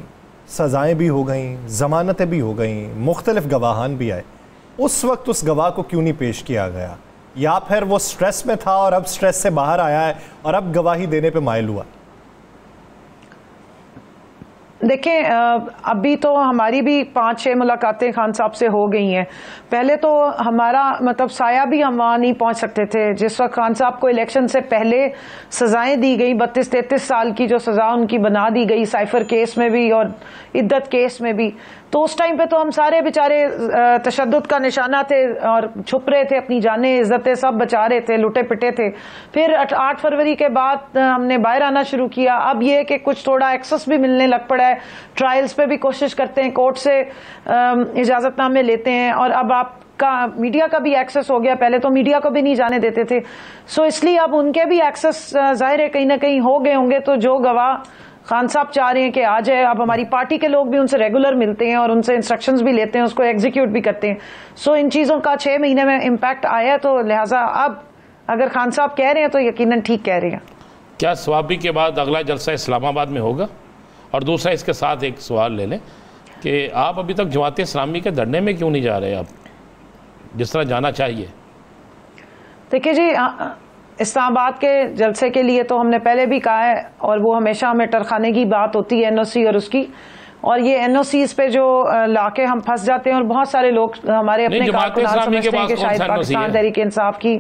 सज़ाएं भी हो गई, ज़मानतें भी हो गई, मुख्तलिफ गवाहान भी आए, उस वक्त उस गवाह को क्यों नहीं पेश किया गया? या फिर वो स्ट्रेस में था और अब स्ट्रेस से बाहर आया है और अब गवाही देने पे माइल हुआ? देखें, अभी तो हमारी भी 5-6 मुलाकातें खान साहब से हो गई हैं। पहले तो हमारा मतलब साया भी हम वहां नहीं पहुंच सकते थे। जिस वक्त खान साहब को इलेक्शन से पहले सजाएं दी गई, 32-33 साल की जो सजा उनकी बना दी गई, साइफर केस में भी और इद्दत केस में भी, तो उस टाइम पे तो हम सारे बेचारे तशद्दुद का निशाना थे और छुप रहे थे, अपनी जानें इज्जतें सब बचा रहे थे, लुटे पिटे थे। फिर 8 फरवरी के बाद हमने बाहर आना शुरू किया। अब ये कि कुछ थोड़ा एक्सेस भी मिलने लग पड़ा है, ट्रायल्स पे भी कोशिश करते हैं, कोर्ट से इजाजतनामे लेते हैं, और अब आपका मीडिया का भी एक्सेस हो गया। पहले तो मीडिया को भी नहीं जाने देते थे, सो इसलिए अब उनके भी एक्सेस जाहिर है कहीं ना कहीं हो गए होंगे। तो जो गवाह खान साहब चाह रहे हैं कि आ जाए, अब हमारी पार्टी के लोग भी उनसे रेगुलर मिलते हैं और उनसे इंस्ट्रक्शंस भी लेते हैं, उसको एग्जीक्यूट भी करते हैं। सो इन चीजों का 6 महीने में इम्पैक्ट आया, तो लिहाजा अब अगर खान साहब कह रहे हैं तो यकीनन ठीक कह रहे हैं। क्या स्वाबी के बाद अगला जलसा इस्लामाबाद में होगा? और दूसरा इसके साथ एक सवाल ले लें कि आप अभी तक जमात इस्लामी के धरने में क्यों नहीं जा रहे, आप जिस तरह जाना चाहिए? देखिए जी, इस्लामाबाद के जलसे के लिए तो हमने पहले भी कहा है, और वो हमेशा हमें टरखाने की बात होती है NOC और उसकी, और ये NOCs पे जो लाके हम फंस जाते हैं, और बहुत सारे लोग हमारे अपने कारकुनान समझते हैं कि शायद पाकिस्तान तहरीक इंसाफ की,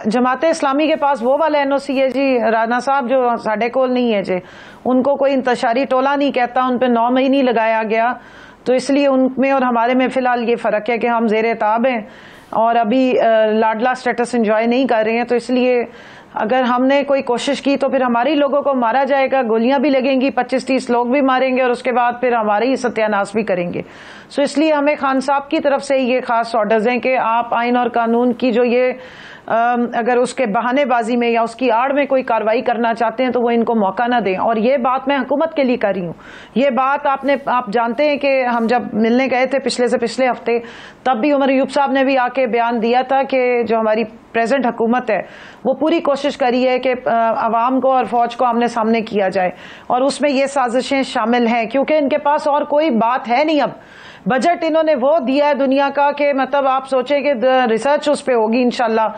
जमात इस्लामी के पास वो वाला NOC है जी राना साहब जो साढ़े कोल नहीं है जी। उनको कोई इंतशारी टोला नहीं कहता, उन पे 9 महीने लगाया गया, तो इसलिए उनमें और हमारे में फिलहाल ये फर्क है कि हम ज़ेरे ताब हैं और अभी लाडला स्टेटस एंजॉय नहीं कर रहे हैं। तो इसलिए अगर हमने कोई कोशिश की तो फिर हमारे लोगों को मारा जाएगा, गोलियां भी लगेंगी, 25-30 लोग भी मारेंगे, और उसके बाद फिर हमारे ही सत्यानाश भी करेंगे। सो इसलिए हमें खान साहब की तरफ से ये खास ऑर्डर्स हैं कि आप आइन और कानून की जो ये अगर उसके बहानेबाजी में या उसकी आड़ में कोई कार्रवाई करना चाहते हैं तो वो इनको मौका ना दें। और ये बात मैं हुकूमत के लिए कर रही हूँ। ये बात आप जानते हैं कि हम जब मिलने गए थे पिछले हफ्ते, तब भी उमर अयूब साहब ने भी आके बयान दिया था कि जो हमारी प्रेजेंट हुकूमत है वो पूरी कोशिश करी है कि अवाम को और फौज को आमने सामने किया जाए, और उसमें ये साजिशें शामिल हैं क्योंकि इनके पास और कोई बात है नहीं। अब बजट इन्होंने वो दिया है दुनिया का कि मतलब आप सोचें कि रिसर्च उस पर होगी इंशाल्लाह,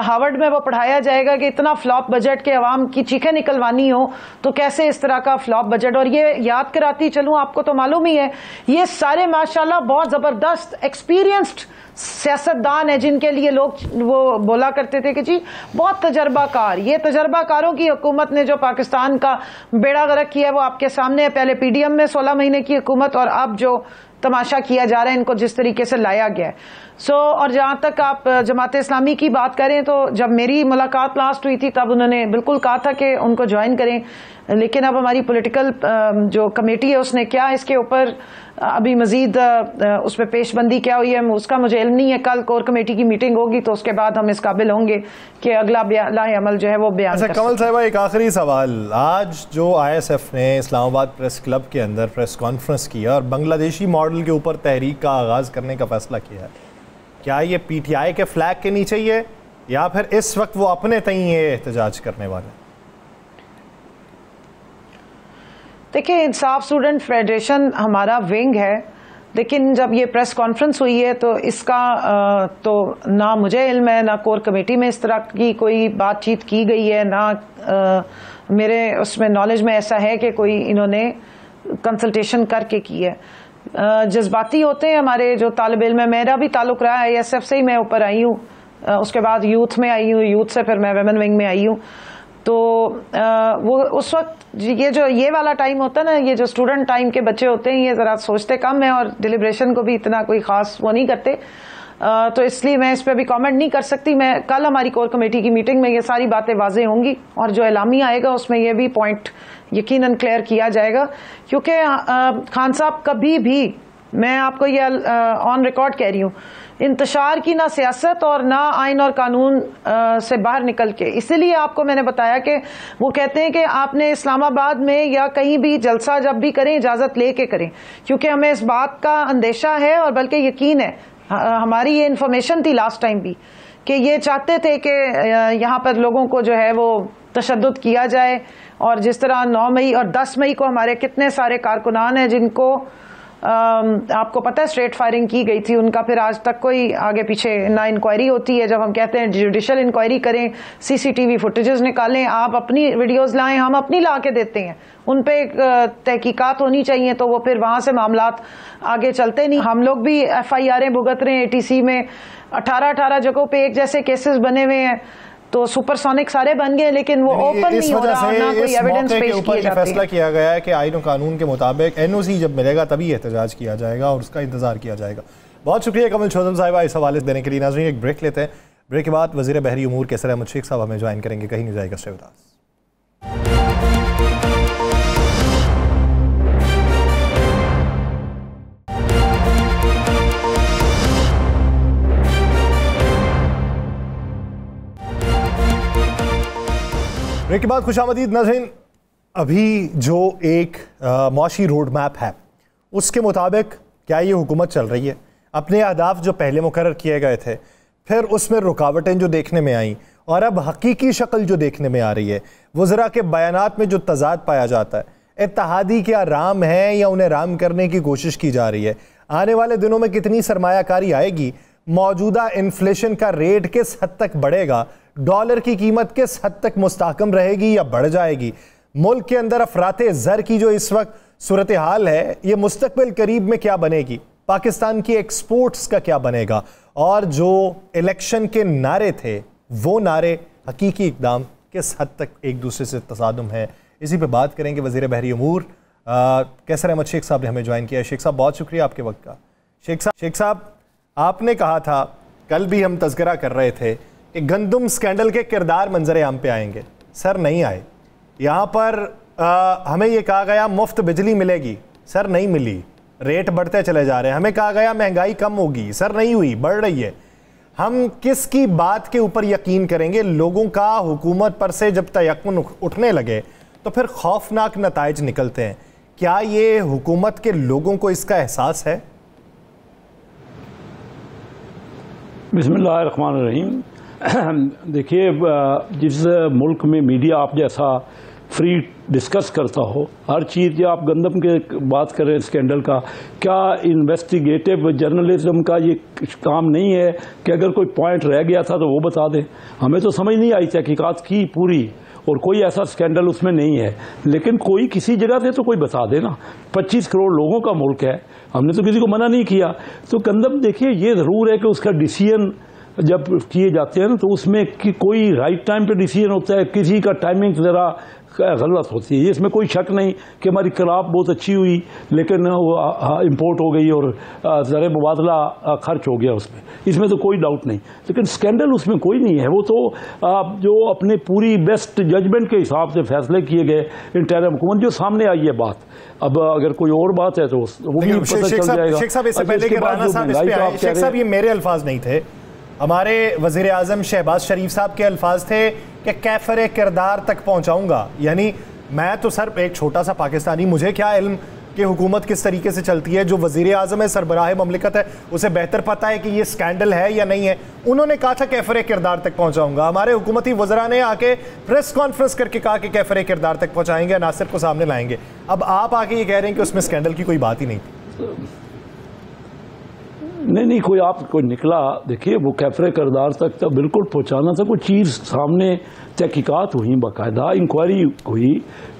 हार्वर्ड में वो पढ़ाया जाएगा कि इतना फ्लॉप बजट के अवाम की चीखें निकलवानी हो तो कैसे इस तरह का फ्लॉप बजट। और ये याद कराती चलूं, आपको तो मालूम ही है, ये सारे माशाल्लाह बहुत जबरदस्त एक्सपीरियंस्ड सियासतदान है जिनके लिए लोग वो बोला करते थे कि जी बहुत तजर्बाकार। ये तजर्बाकारों की हुकूमत ने जो पाकिस्तान का बेड़ा गर्क किया है वो आपके सामने है। पहले पीडीएम में 16 महीने की हुकूमत, और अब जो तमाशा किया जा रहा है इनको जिस तरीके से लाया गया है। और जहां तक आप जमात इस्लामी की बात करें तो जब मेरी मुलाकात लास्ट हुई थी तब उन्होंने बिल्कुल कहा था कि उनको ज्वाइन करें, लेकिन अब हमारी पॉलिटिकल जो कमेटी है उसने क्या इसके ऊपर अभी मजीद उस पर पेशबंदी क्या हुई है उसका मुझे इल्म नहीं है। कल कोर कमेटी की मीटिंग होगी तो उसके बाद हम इस काबिल होंगे कि अगला लाहे अमल जो है वो बयान कर। कमल साहिबा, एक आखिरी सवाल, आज जो ISF ने इस्लामाबाद प्रेस क्लब के अंदर प्रेस कॉन्फ्रेंस किया और बांग्लादेशी मॉडल के ऊपर तहरीक का आगाज करने का फैसला किया है, क्या ये PTI के फ्लैग के नीचे ही है या फिर इस वक्त वो अपने तई ये एहतजाज करने वाले? देखिए, इंसाफ स्टूडेंट फेडरेशन हमारा विंग है, लेकिन जब ये प्रेस कॉन्फ्रेंस हुई है तो इसका तो ना मुझे इल्म है ना कोर कमेटी में इस तरह की कोई बातचीत की गई है, ना मेरे उसमें नॉलेज में ऐसा है कि कोई इन्होंने कंसल्टेशन करके की है। जज्बाती होते हैं हमारे जो तालिब इल्म है, मेरा भी ताल्लुक रहा है ISF से ही मैं ऊपर आई हूँ, उसके बाद यूथ में आई हूँ, यूथ से फिर मैं वेमेन विंग में आई हूँ। तो वो उस वक्त ये वाला टाइम होता है ना, ये जो स्टूडेंट टाइम के बच्चे होते हैं ये जरा सोचते कम है और डिलिब्रेशन को भी इतना कोई खास वो नहीं करते, तो इसलिए मैं इस पर भी कमेंट नहीं कर सकती। मैं कल हमारी कोर कमेटी की मीटिंग में ये सारी बातें वाजे होंगी और जो एलामिया आएगा उसमें ये भी पॉइंट यकीनन क्लियर किया जाएगा, क्योंकि खान साहब कभी भी, मैं आपको ये ऑन रिकॉर्ड कह रही हूँ, इंतशार की ना सियासत और ना आइन और कानून से बाहर निकल के, इसीलिए आपको मैंने बताया कि वो कहते हैं कि आपने इस्लामाबाद में या कहीं भी जलसा जब भी करें इजाजत लेके करें, क्योंकि हमें इस बात का अंदेशा है और बल्कि यकीन है, हमारी ये इन्फॉर्मेशन थी लास्ट टाइम भी कि ये चाहते थे कि यहाँ पर लोगों को जो है वो तशद्दुद किया जाए। और जिस तरह 9 मई और 10 मई को हमारे कितने सारे कारकुनान हैं जिनको आपको पता है स्ट्रेट फायरिंग की गई थी, उनका फिर आज तक कोई आगे पीछे ना इंक्वायरी होती है। जब हम कहते हैं जुडिशियल इंक्वायरी करें, CCTV फुटेजेस निकालें, आप अपनी वीडियोस लाएं, हम अपनी ला के देते हैं, उन पे एक तहकीकात होनी चाहिए, तो वो फिर वहां से मामलात आगे चलते नहीं। हम लोग भी FIR भुगत रहे हैं, ATC में 18 जगहों पे एक जैसे केसेस बने हुए हैं, तो सुपरसोनिक सारे बन गए, लेकिन वो ओपन नहीं हो रहा, ना कोई एविडेंस पेश किए जाते। फैसला किया गया है कि आईन और कानून के मुताबिक NOC जब मिलेगा तभी एहतजाज किया जाएगा और उसका इंतजार किया जाएगा। बहुत शुक्रिया कमल चौधरी साहिबा इस हवाले से देने के लिए। नाज़रीन, एक ब्रेक लेते हैं, ब्रेक के बाद वज़ीर बहरी उमूर कैसर अहमद शेख साहब हमें ज्वाइन करेंगे, कहीं नहीं जाएगा, स्टे विद अस। ब्रेक के बाद खुशामदीद नाज़रीन। अभी जो एक मुआशी रोड मैप है उसके मुताबिक क्या ये हुकूमत चल रही है? अपने अहदाफ जो पहले मुकर्रर किए गए थे, फिर उसमें रुकावटें जो देखने में आई और अब हकीकी शक्ल जो देखने में आ रही है, वज़रा के बयानात में जो तज़ाद पाया जाता है, इत्तेहादी क्या राम है या उन्हें राम करने की कोशिश की जा रही है? आने वाले दिनों में कितनी सरमायाकारी आएगी? मौजूदा इन्फ्लेशन का रेट किस हद तक बढ़ेगा? डॉलर की कीमत किस हद तक मुस्तहकम रहेगी या बढ़ जाएगी? मुल्क के अंदर अफराते ज़र की जो इस वक्त सूरत हाल है, ये मुस्तकबिल करीब में क्या बनेगी? पाकिस्तान की एक्सपोर्ट्स का क्या बनेगा? और जो इलेक्शन के नारे थे वो नारे हकीकी इकदाम किस हद तक एक दूसरे से तसादुम है? इसी पे बात करेंगे। वज़ीर बहरी उमूर कैसर अहमद शेख साहब ने हमें ज्वाइन किया। शेख साहब, बहुत शुक्रिया आपके वक्त का। शेख साहब, आपने कहा था, कल भी हम तज़किरा कर रहे थे कि गंदम स्कैंडल के किरदार मंजर आम पे आएंगे। सर, नहीं आए। यहाँ पर हमें ये कहा गया मुफ्त बिजली मिलेगी, सर नहीं मिली, रेट बढ़ते चले जा रहे हैं। हमें कहा गया महंगाई कम होगी, सर नहीं हुई, बढ़ रही है। हम किसकी बात के ऊपर यकीन करेंगे? लोगों का हुकूमत पर से जब तयक्कुन उठने लगे तो फिर खौफनाक नताइज निकलते हैं। क्या ये हुकूमत के लोगों को इसका एहसास है? बिस्मिल्लाहिर्रहमानिर्रहीम। देखिए, जिस मुल्क में मीडिया आप जैसा फ्री डिस्कस करता हो हर चीज़, या आप गंदम के बात करें स्कैंडल का, क्या इन्वेस्टिगेटिव जर्नलिज्म का ये काम नहीं है कि अगर कोई पॉइंट रह गया था तो वो बता दें? हमें तो समझ नहीं आई तहकीकात की पूरी, और कोई ऐसा स्कैंडल उसमें नहीं है, लेकिन कोई किसी जगह से तो कोई बता देना। 25 करोड़ लोगों का मुल्क है, हमने तो किसी को मना नहीं किया। तो गंदम देखिए, ये ज़रूर है कि उसका डिसीजन जब किए जाते हैं ना तो उसमें कि कोई राइट टाइम पे डिसीजन होता है, किसी का टाइमिंग ज़रा गलत होती है। इसमें कोई शक नहीं कि हमारी क्रॉप बहुत अच्छी हुई लेकिन वो इम्पोर्ट हो गई और ज़र मुबादला खर्च हो गया उसमें, इसमें तो कोई डाउट नहीं। लेकिन स्कैंडल उसमें कोई नहीं है। वो तो जो अपने पूरी बेस्ट जजमेंट के हिसाब से फैसले किए गए इंटरिम हुकूमत, जो सामने आई है बात। अब अगर कोई और बात है तो वो भी पता चल जाएगा। शेख साहब, इससे पहले कि राना साहब इस पे आए, शेख साहब ये मेरे अल्फाज नहीं थे, हमारे वज़ीर आज़म शहबाज शरीफ साहब के अल्फाज थे कि कैफर किरदार तक पहुंचाऊंगा। यानी मैं तो सर एक छोटा सा पाकिस्तानी, मुझे क्या इल्म कि हुकूमत किस तरीके से चलती है। जो वज़ीर आज़म है, सरबराह ममलिकत है, उसे बेहतर पता है कि ये स्कैंडल है या नहीं है। उन्होंने कहा था कैफर किरदार तक पहुंचाऊंगा। हमारे हुकूमती वज़रा ने आके प्रेस कॉन्फ्रेंस करके कहा कि कैफर किरदार तक पहुंचाएंगे, नासिर को सामने लाएंगे। अब आप आके ये कह रहे हैं कि उसमें स्कैंडल की कोई बात ही नहीं थी। नहीं, कोई निकला। देखिए, वो कैफरे किरदार तक तो बिल्कुल पहुंचाना था। कोई चीज़ सामने तहकीकात हुई, बाकायदा इंक्वायरी हुई,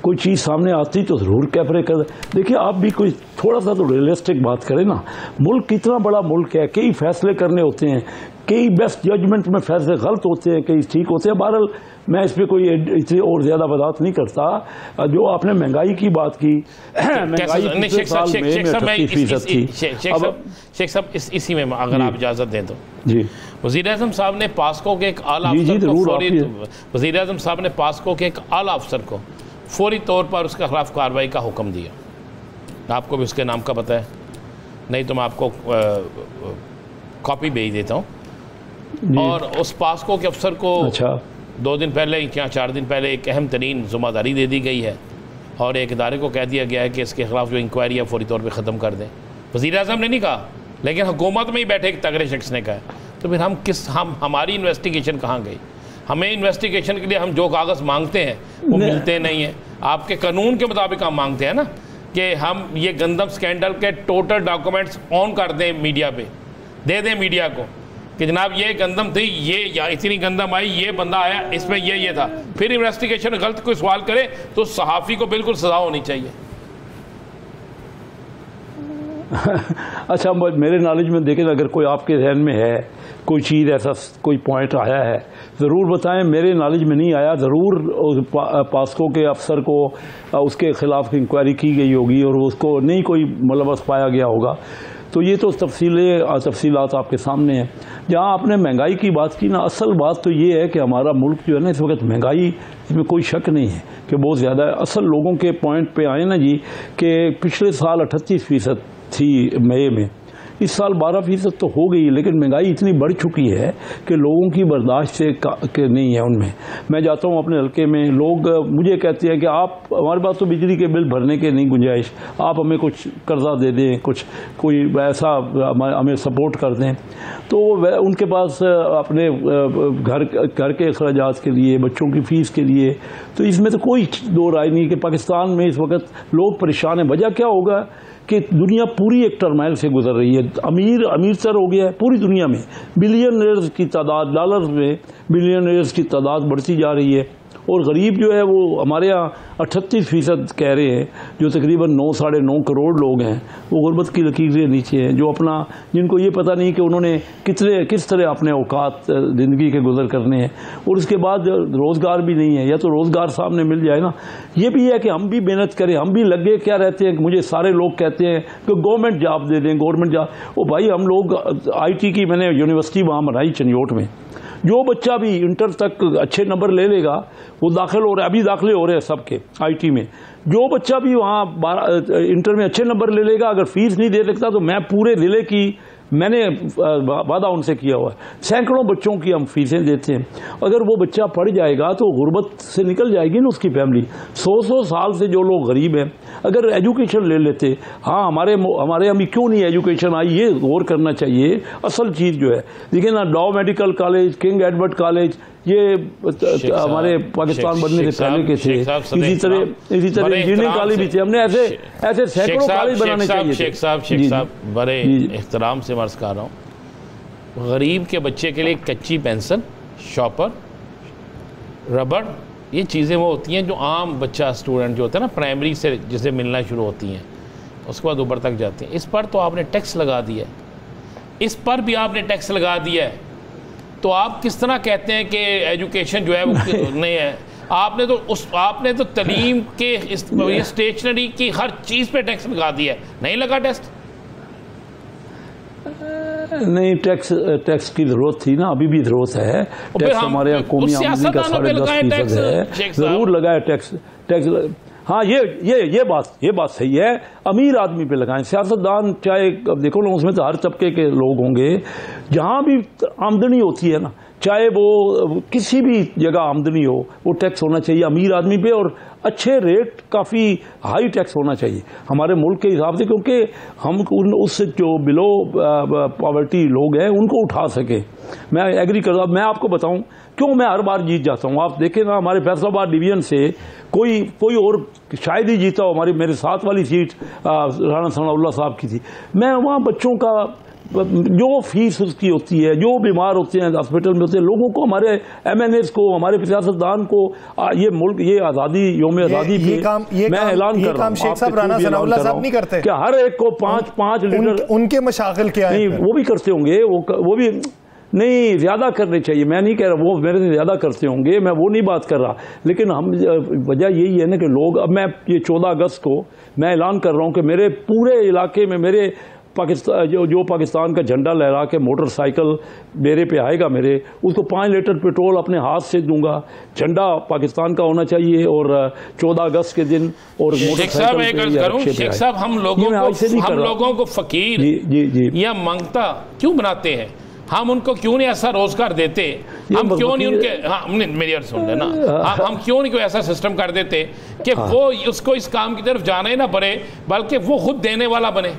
कोई चीज़ सामने आती तो ज़रूर कैफरे किरदार। देखिए, आप भी कोई थोड़ा सा तो रियलिस्टिक बात करें ना। मुल्क कितना बड़ा मुल्क है, कई फैसले करने होते हैं, कई बेस्ट जजमेंट में फैसले गलत होते हैं, कई ठीक होते हैं। बहरहाल मैं इस पर कोई इतनी और ज़्यादा वजाहत नहीं करता। जो आपने महंगाई की बात की, महंगाई पिछले साल में 38% थी। शेख साहब, इसी में अगर आप इजाज़त दें तो जी, वज़ीर आज़म साहब ने पास्को के एक आला अफसर को वज़ीर आज़म साहब ने पास्को के एक आला अफसर को फौरी तौर पर उसके खिलाफ कार्रवाई का हुक्म दिया। आपको भी उसके नाम का पता है? नहीं तो मैं आपको कॉपी भेज देता हूँ। और उस पास्को के अफसर को 2 दिन पहले या 4 दिन पहले एक अहम तरीन ज़िम्मेदारी दे दी गई है और एक इदारे को कह दिया गया है कि इसके खिलाफ जो इंक्वायरी है फौरी तौर पर ख़त्म कर दें। वज़ीर आज़म ने नहीं कहा, लेकिन हुकूमत में ही बैठे एक तगड़े शख्स ने कहा। तो फिर हमारी इन्वेस्टिगेशन कहाँ गई? हमें इन्वेस्टिगेशन के लिए हम जो कागज़ मांगते हैं वो मिलते नहीं हैं। आपके कानून के मुताबिक हम मांगते हैं ना कि हम ये गंदम स्कैंडल के टोटल डॉक्यूमेंट्स ऑन कर दें, मीडिया पे दे दें मीडिया को कि जनाब ये गंदम थी, ये या इतनी गंदम आई, ये बंदा आया, इसमें ये था। फिर इन्वेस्टिगेशन गलत कोई सवाल करे तो सहाफ़ी को बिल्कुल सज़ा होनी चाहिए। अच्छा, मेरे नॉलेज में देखें, अगर कोई आपके जहन में है कोई चीज़, ऐसा कोई पॉइंट आया है ज़रूर बताएं। मेरे नॉलेज में नहीं आया। ज़रूर पास्को के अफसर को उसके ख़िलाफ़ इंक्वायरी की गई होगी और उसको नहीं कोई मुलव्वस पाया गया होगा। तो ये तो तफसीलात आपके सामने हैं। जहाँ आपने महंगाई की बात की ना, असल बात तो ये है कि हमारा मुल्क जो है ना इस वक्त महंगाई, इसमें कोई शक नहीं है कि बहुत ज़्यादा है। असल लोगों के पॉइंट पे आए ना जी कि पिछले साल 38% थी मई में, इस साल 12% तो हो गई, लेकिन महंगाई इतनी बढ़ चुकी है कि लोगों की बर्दाश्त से के नहीं है उनमें। मैं जाता हूँ अपने हल्के में, लोग मुझे कहते हैं कि आप, हमारे पास तो बिजली के बिल भरने के नहीं गुंजाइश, आप हमें कुछ कर्जा दे दें, कोई ऐसा हमें सपोर्ट कर दें। तो उनके पास अपने घर के अखराजात के लिए, बच्चों की फ़ीस के लिए, तो इसमें तो कोई दो राय नहीं कि पाकिस्तान में इस वक्त लोग परेशान हैं। वजह क्या होगा कि दुनिया पूरी एक टर्माइल से गुजर रही है। अमीर तर हो गया है पूरी दुनिया में। बिलियनर्स की तादाद, डॉलर्स में बिलियनर्स की तादाद बढ़ती जा रही है और गरीब जो है वो हमारे यहाँ 38% कह रहे हैं, जो तकरीबन 9 साढ़े 9 करोड़ लोग हैं, वो गुर्बत की लकीर से नीचे हैं, जो अपना, जिनको ये पता नहीं कि उन्होंने किस तरह अपने औकात ज़िंदगी के गुजर करने हैं। और उसके बाद रोज़गार भी नहीं है, या तो रोज़गार सामने मिल जाए ना। ये भी है कि हम भी मेहनत करें, हम भी लगे क्या रहते हैं। मुझे सारे लोग कहते हैं कि गवर्नमेंट जॉब दे दें, गवर्नमेंट जॉब। ओ भाई, हम लोग IT की, मैंने यूनिवर्सिटी वहाँ बनाई चनियोट में, जो बच्चा भी इंटर तक अच्छे नंबर ले लेगा वो दाखिल हो रहा है, अभी दाखिले हो रहे हैं सबके IT में। जो बच्चा भी वहाँ इंटर में अच्छे नंबर ले लेगा, अगर फीस नहीं दे सकता तो मैं पूरे ज़िले की मैंने वादा उनसे किया हुआ है, सैकड़ों बच्चों की हम फीसें देते हैं। अगर वो बच्चा पढ़ जाएगा तो गुर्बत से निकल जाएगी ना उसकी फैमिली। 100 साल से जो लोग गरीब हैं, अगर एजुकेशन ले लेते, हाँ हमारे अभी क्यों नहीं एजुकेशन आई, ये गौर करना चाहिए। असल चीज़ जो है, देखिए ना, डॉ medical college, king Edward college, ये हमारे पाकिस्तान बनने से पहले के थे। इसी तरह इंजीनियरिंग कॉलेज भी थे। हमने ऐसे सैकड़ों कॉलेज बनाने चाहिए। शेख साहब बड़े एहतराम से मर्ज कर रहा हूँ, गरीब के बच्चे के लिए कच्ची पेंसिल, शॉपर, रबड़, ये चीज़ें वो होती हैं जो आम बच्चा स्टूडेंट जो होता है ना, प्राइमरी से जिसे मिलना शुरू होती हैं, उसके बाद ऊपर तक जाती हैं। इस पर तो आपने टैक्स लगा दिया है, इस पर भी आपने टैक्स लगा दिया है, तो आप किस तरह कहते हैं कि एजुकेशन जो है वो नहीं है? आपने तो तलीम के ये स्टेशनरी की हर चीज़ पे टैक्स लगा दिया है, नहीं लगा टैक्स? नहीं, टैक्स की जरूरत थी ना, अभी भी जरूरत है। टैक्स हमारे यहाँ कौमी आमदनी का 10.5% है, जरूर लगाए टैक्स। हाँ, ये बात सही है, अमीर आदमी पे लगाएं। सियासतदान चाहे देखो ना, उसमें तो हर तबके के लोग होंगे। जहाँ भी आमदनी होती है ना, चाहे वो किसी भी जगह आमदनी हो, वो टैक्स होना चाहिए अमीर आदमी पे, और अच्छे रेट, काफ़ी हाई टैक्स होना चाहिए हमारे मुल्क के हिसाब से, क्योंकि हम उससे जो बिलो पॉवर्टी लोग हैं उनको उठा सके। मैं एग्री करता, मैं आपको बताऊं क्यों मैं हर बार जीत जाता हूं। आप देखें ना, हमारे फैसलाबाद डिवीजन से कोई और शायद ही जीता हो। हमारी साथ वाली सीट राना सनाउल्लाह साहब की थी। मैं वहाँ बच्चों का जो फीस उसकी होती है, जो बीमार होते हैं हॉस्पिटल में होते हैं, लोगों को, हमारे MNAs को, हमारे सियासतदान को, ये मुल्क, ये आज़ादी, योम आज़ादी पे मैं ऐलान कर रहा हूँ। शेख साहब राना सनाउल्लाह साहब नहीं करते क्या? हर एक को 5 लीटर उनके मशागिल क्या है? नहीं, वो भी करते होंगे, वो भी नहीं, ज़्यादा करने चाहिए। मैं नहीं कह रहा वो मेरे से ज़्यादा करते होंगे, मैं वो नहीं बात कर रहा, लेकिन हम वजह यही है ना कि लोग, अब मैं ये 14 अगस्त को मैं ऐलान कर रहा हूँ कि मेरे पूरे इलाके में मेरे पाकिस्तान जो पाकिस्तान का झंडा लहरा के मोटरसाइकिल मेरे पे आएगा, मेरे उसको 5 लीटर पेट्रोल अपने हाथ से दूंगा। झंडा पाकिस्तान का होना चाहिए, और 14 अगस्त के दिन और मोटरसाइकिल। शेख साहब, हम लोगों को फकीर या मांगता क्यों बनाते हैं? हम उनको क्यों नहीं ऐसा रोजगार देते? हम क्यों नहीं उनके, हाँ मेरी अर्ज सुन लेना, हम क्यों नहीं कोई ऐसा सिस्टम कर देते कि वो उसको इस काम की तरफ जाना ही ना पड़े, बल्कि वो खुद देने वाला बने?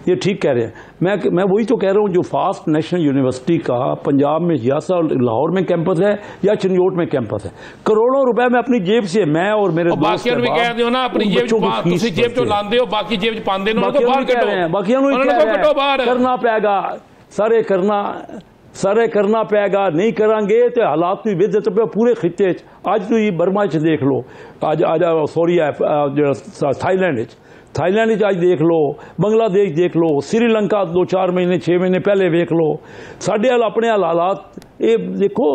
ये ठीक कह रहे हैं। मैं वही तो कह रहा हूँ, जो फास्ट नेशनल यूनिवर्सिटी का पंजाब में या लाहौर में कैंपस है या चिन्योट में कैंपस है, करोड़ों रुपए में अपनी जेब से मैं और मेरे दोस्त बाकी भी कह दो ना, अपनी जेब जो लाते हो, बाकी जेब पांदे बाहर करना पेगा, सारे करना पेगा। नहीं करांगे तो हालात की विद्यत पे पूरे खिते। आज तो ये बर्मा च देख लो, आज सॉरी थाईलैंड आज देख लो, बांग्लादेश देख लो, श्रीलंका 2-4 महीने 6 महीने पहले देख लो। साढ़े अपने हालात ये देखो,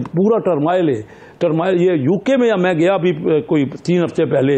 पूरा टर्माइल है। टर्माइल ये यूके में मैं गया अभी कोई 3 हफ्ते पहले,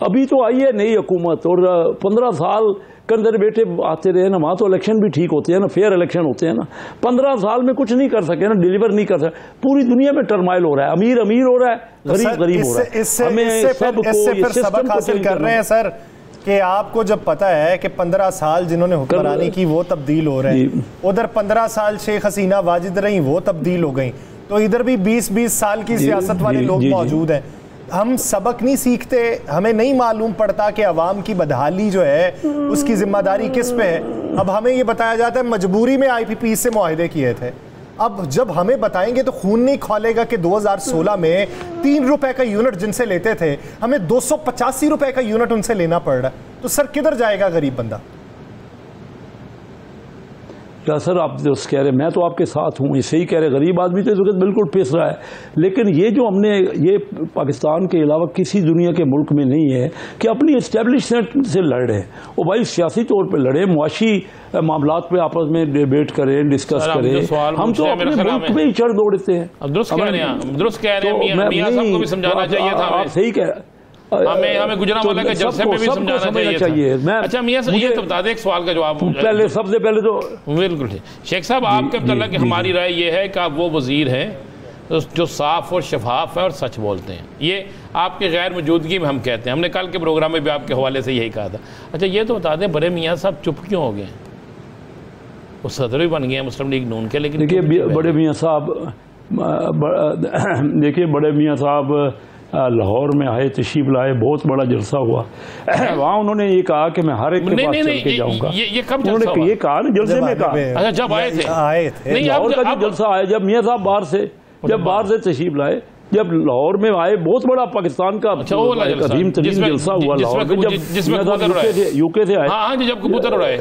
अभी तो आई है नई हुकूमत, और 15 साल के अंदर बेटे आते रहे ना, वहाँ तो इलेक्शन भी ठीक होते हैं ना, फेयर इलेक्शन होते हैं ना। 15 साल में कुछ नहीं कर सके ना, डिलीवर नहीं कर सके। पूरी दुनिया में टर्माइल हो रहा है, अमीर अमीर हो रहा है, गरीब गरीब हो रहा है। हमें सबक हासिल कर रहे हैं सर कि आपको जब पता है कि 15 साल जिन्होंने हुक्मरानी की वो तब्दील हो रहे हैं, उधर 15 साल शेख हसीना वाजिद रही वो तब्दील हो गई, तो इधर भी 20-20 साल की सियासत वाले लोग मौजूद हैं। हम सबक नहीं सीखते, हमें नहीं मालूम पड़ता कि अवाम की बदहाली जो है उसकी जिम्मेदारी किस पे है। अब हमें ये बताया जाता है मजबूरी में IPP से मुआहदे किए थे। अब जब हमें बताएंगे तो खून नहीं खोलेगा कि 2016 में 3 रुपए का यूनिट जिनसे लेते थे हमें 285 रुपए का यूनिट उनसे लेना पड़ रहा है, तो सर किधर जाएगा गरीब बंदा? क्या सर आप जो कह रहे, मैं तो आपके साथ हूँ, इसे ही कह रहे, गरीब आदमी तो इस वक्त बिल्कुल पिस रहा है। लेकिन ये जो हमने, ये पाकिस्तान के अलावा किसी दुनिया के मुल्क में नहीं है कि अपनी इस्टेब्लिशमेंट से लड़ रहे हैं। वो भाई सियासी तौर पे लड़े, मुआशी मामलात पे आपस में डिबेट करें, डिस्कस करें। हम तो अपने मुल्क में ही चढ़ दौड़ते हैं। आप सही कह रहे हैं, हमें गुजरांवाला के जलसे में भी समझाना चाहिए था। अच्छा मियां साहब, ये तो बता दें, एक सवाल का जवाब पहले, सबसे पहले तो बिल्कुल ठीक। शेख साहब, आपके मतलब कि हमारी राय ये है कि आप वो वजीर हैं जो साफ़ और शफाफ है और सच बोलते हैं। ये आपके गैर मौजूदगी में हम कहते हैं, हमने कल के प्रोग्राम में भी आपके हवाले से यही कहा था। अच्छा ये तो बता दें, बड़े मियाँ साहब चुप क्यों हो गए? वो सदर भी बन गए हैं मुस्लिम लीग नून के, लेकिन देखिए बड़े मियाँ साहब, देखिए बड़े मियाँ साहब लाहौर में आए, तशरीफ लाए, बहुत बड़ा जलसा हुआ। वहाँ उन्होंने ये कहा कि मैं हर एक के पास चल के जाऊँगा। ये कब उन्होंने ये कहा ना, जलसे में कहा। अच्छा जब आए थे लाहौर का जो जलसा आया, जब मियाँ साहब बाहर से तशीफ लाए, जब लाहौर में आए, बहुत बड़ा पाकिस्तान का अजीम तरीन जलसा हुआ लाहौर में, जब यूके से आए, जब कबूतर उड़ाए।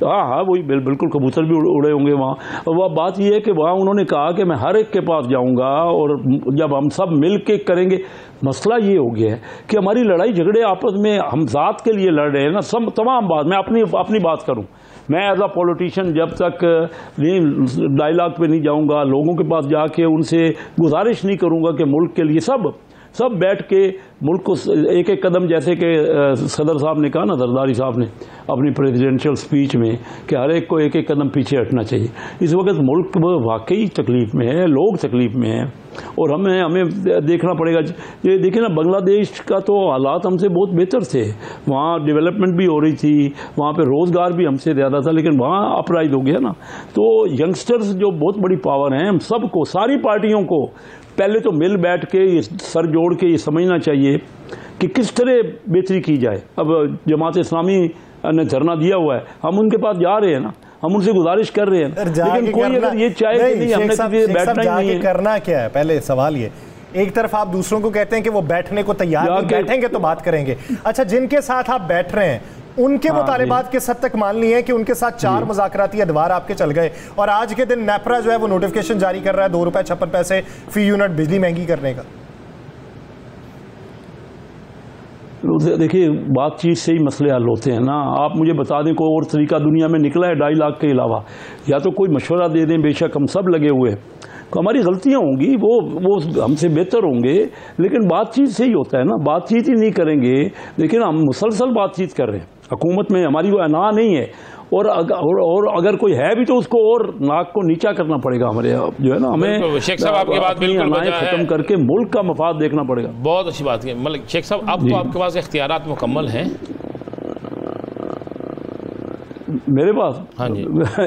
हाँ वही बिल्कुल, कबूतर भी उड़े होंगे वहाँ। वह बात यह है कि वहाँ उन्होंने कहा कि मैं हर एक के पास जाऊँगा और जब हम सब मिल के करेंगे। मसला ये हो गया है कि हमारी लड़ाई झगड़े आपस में हम ज़ात के लिए लड़ रहे हैं ना, सब तमाम बात। मैं अपनी बात करूँ, मैं एज अ पॉलिटिशियन जब तक डायलॉग पे नहीं जाऊँगा, लोगों के पास जाके उनसे गुजारिश नहीं करूँगा कि मुल्क के लिए सब बैठ के मुल्क को एक एक कदम, जैसे कि सदर साहब ने कहा ना, जरदारी साहब ने अपनी प्रेसिडेंशियल स्पीच में, कि हर एक को एक एक कदम पीछे हटना चाहिए। इस वक्त मुल्क वाकई तकलीफ में है, लोग तकलीफ में हैं और हमें देखना पड़ेगा। ये देखिए ना, बांग्लादेश का तो हालात हमसे बहुत बेहतर थे, वहाँ डेवलपमेंट भी हो रही थी, वहाँ पे रोज़गार भी हमसे ज़्यादा था, लेकिन वहाँ अपराइज हो गया ना। तो यंगस्टर्स जो बहुत बड़ी पावर हैं, हम सबको, सारी पार्टियों को पहले तो मिल बैठ के ये सर जोड़ के ये समझना चाहिए कि किस तरह बेहतरी की जाए। अब जमात इस्लामी ने धरना दिया हुआ है, हम उनके पास जा रहे हैं ना, हम उनसे गुजारिश कर रहे हैं, लेकिन कोई अगर ये चाहे कि नहीं, हमने बैठना ही नहीं है। करना क्या है, पहले सवाल ये, एक तरफ आप दूसरों को कहते हैं कि वो बैठने को तैयार नहीं, बैठेंगे तो बात करेंगे। अच्छा, जिनके साथ आप बैठ रहे हैं उनके मुतालिबात किस हद तक मान ली है कि उनके साथ 4 मुज़ाकराती अदवार आपके चल गए और आज के दिन नेपरा जो है वो नोटिफिकेशन जारी कर रहा है ₹2.56 फी यूनिट बिजली महंगी करने का? देखिए, बातचीत से ही मसले हल होते हैं ना। आप मुझे बता दें कोई और तरीका दुनिया में निकला है 2.5 लाख के अलावा? या तो कोई मशवरा दे दें, बेशक हम सब लगे हुए, तो हमारी गलतियां होंगी, वो हमसे बेहतर होंगे, लेकिन बातचीत से ही होता है ना। बातचीत ही नहीं करेंगे, लेकिन हम मुसलसल बातचीत कर रहे हैं हुकूमत में, हमारी वो अना नहीं है। और अगर कोई है भी तो उसको और नाक को नीचा करना पड़ेगा हमारे, जो है ना, हमें शेख साहब आपकी बात बिल्कुल खत्म करके मुल्क का मफाद देखना पड़ेगा। बहुत अच्छी बात है मतलब शेख साहब, अब तो आपके पास इख्तियारात मुकम्मल हैं। मेरे पास हाँ जी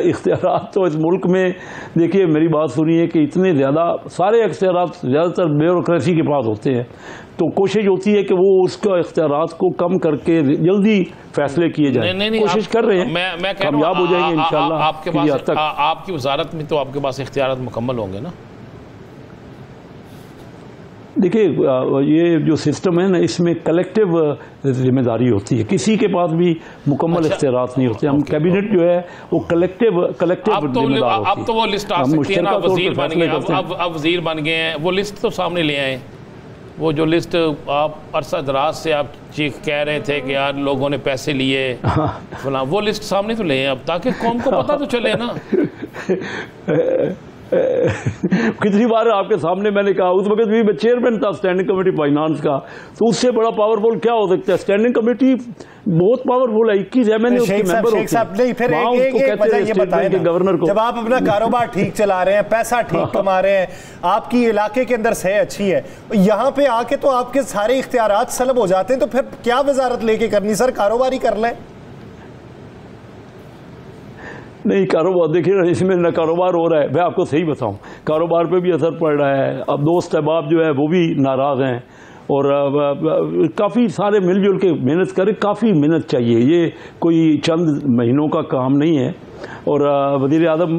इख्तियारात तो इस मुल्क में, देखिए मेरी बात सुनिए, कि इतने ज़्यादा सारे इख्तियारात ज़्यादातर ब्यूरोक्रेसी के पास होते हैं, तो कोशिश होती है कि वो उसका इख्तियारात को कम करके जल्दी फैसले किए जाए। नहीं, कोशिश कर रहे हैं, मैं कामयाब हो जाएंगे इंशाल्लाह। आपके पास आपकी वजारत में तो आपके पास इख्तियारात मुकम्मल होंगे ना? देखिए, ये जो सिस्टम है ना, इसमें कलेक्टिव जिम्मेदारी होती है, किसी के पास भी मुकम्मल इख्तियारात नहीं होते। हम कैबिनेट जो है वो कलेक्टिव जिम्मेदार होती है। अब तो वो लिस्ट आ सकती है ना, वजीर बन गए, अब वजीर बन गए हैं, वो लिस्ट तो सामने ले आए। वो जो लिस्ट आप अरसा दराज से आप चीख कह रहे थे कि यार लोगों ने पैसे लिए फलां, वो लिस्ट सामने तो ले आए अब, ताकि कौम को पता तो चले ना। कितनी बार आपके सामने मैंने कहा, उस वक्त भी मैं चेयरमैन था स्टैंडिंग कमेटी फाइनेंस का, तो उससे बड़ा पावरफुल क्या हो सकता है? स्टैंडिंग कमेटी बहुत पावरफुल है, 21 MNA उसके मेंबर होते हैं। फिर ये बताएं ना, गवर्नर को, जब आप अपना कारोबार ठीक चला रहे हैं, पैसा ठीक कमा रहे हैं, आपकी इलाके के अंदर सह अच्छी है, यहाँ पे आके तो आपके सारे इख्तियारात सलब हो जाते हैं, तो फिर क्या वजारत लेके करनी? सर कारोबार ही कर लें। नहीं, कारोबार देखिए ना, इसमें न कारोबार हो रहा है। मैं आपको सही बताऊं, कारोबार पे भी असर पड़ रहा है। अब दोस्त अहबाब जो है वो भी नाराज़ हैं और काफ़ी सारे मिलजुल के मेहनत करें, काफ़ी मेहनत चाहिए, ये कोई चंद महीनों का काम नहीं है। और वज़ीर आज़म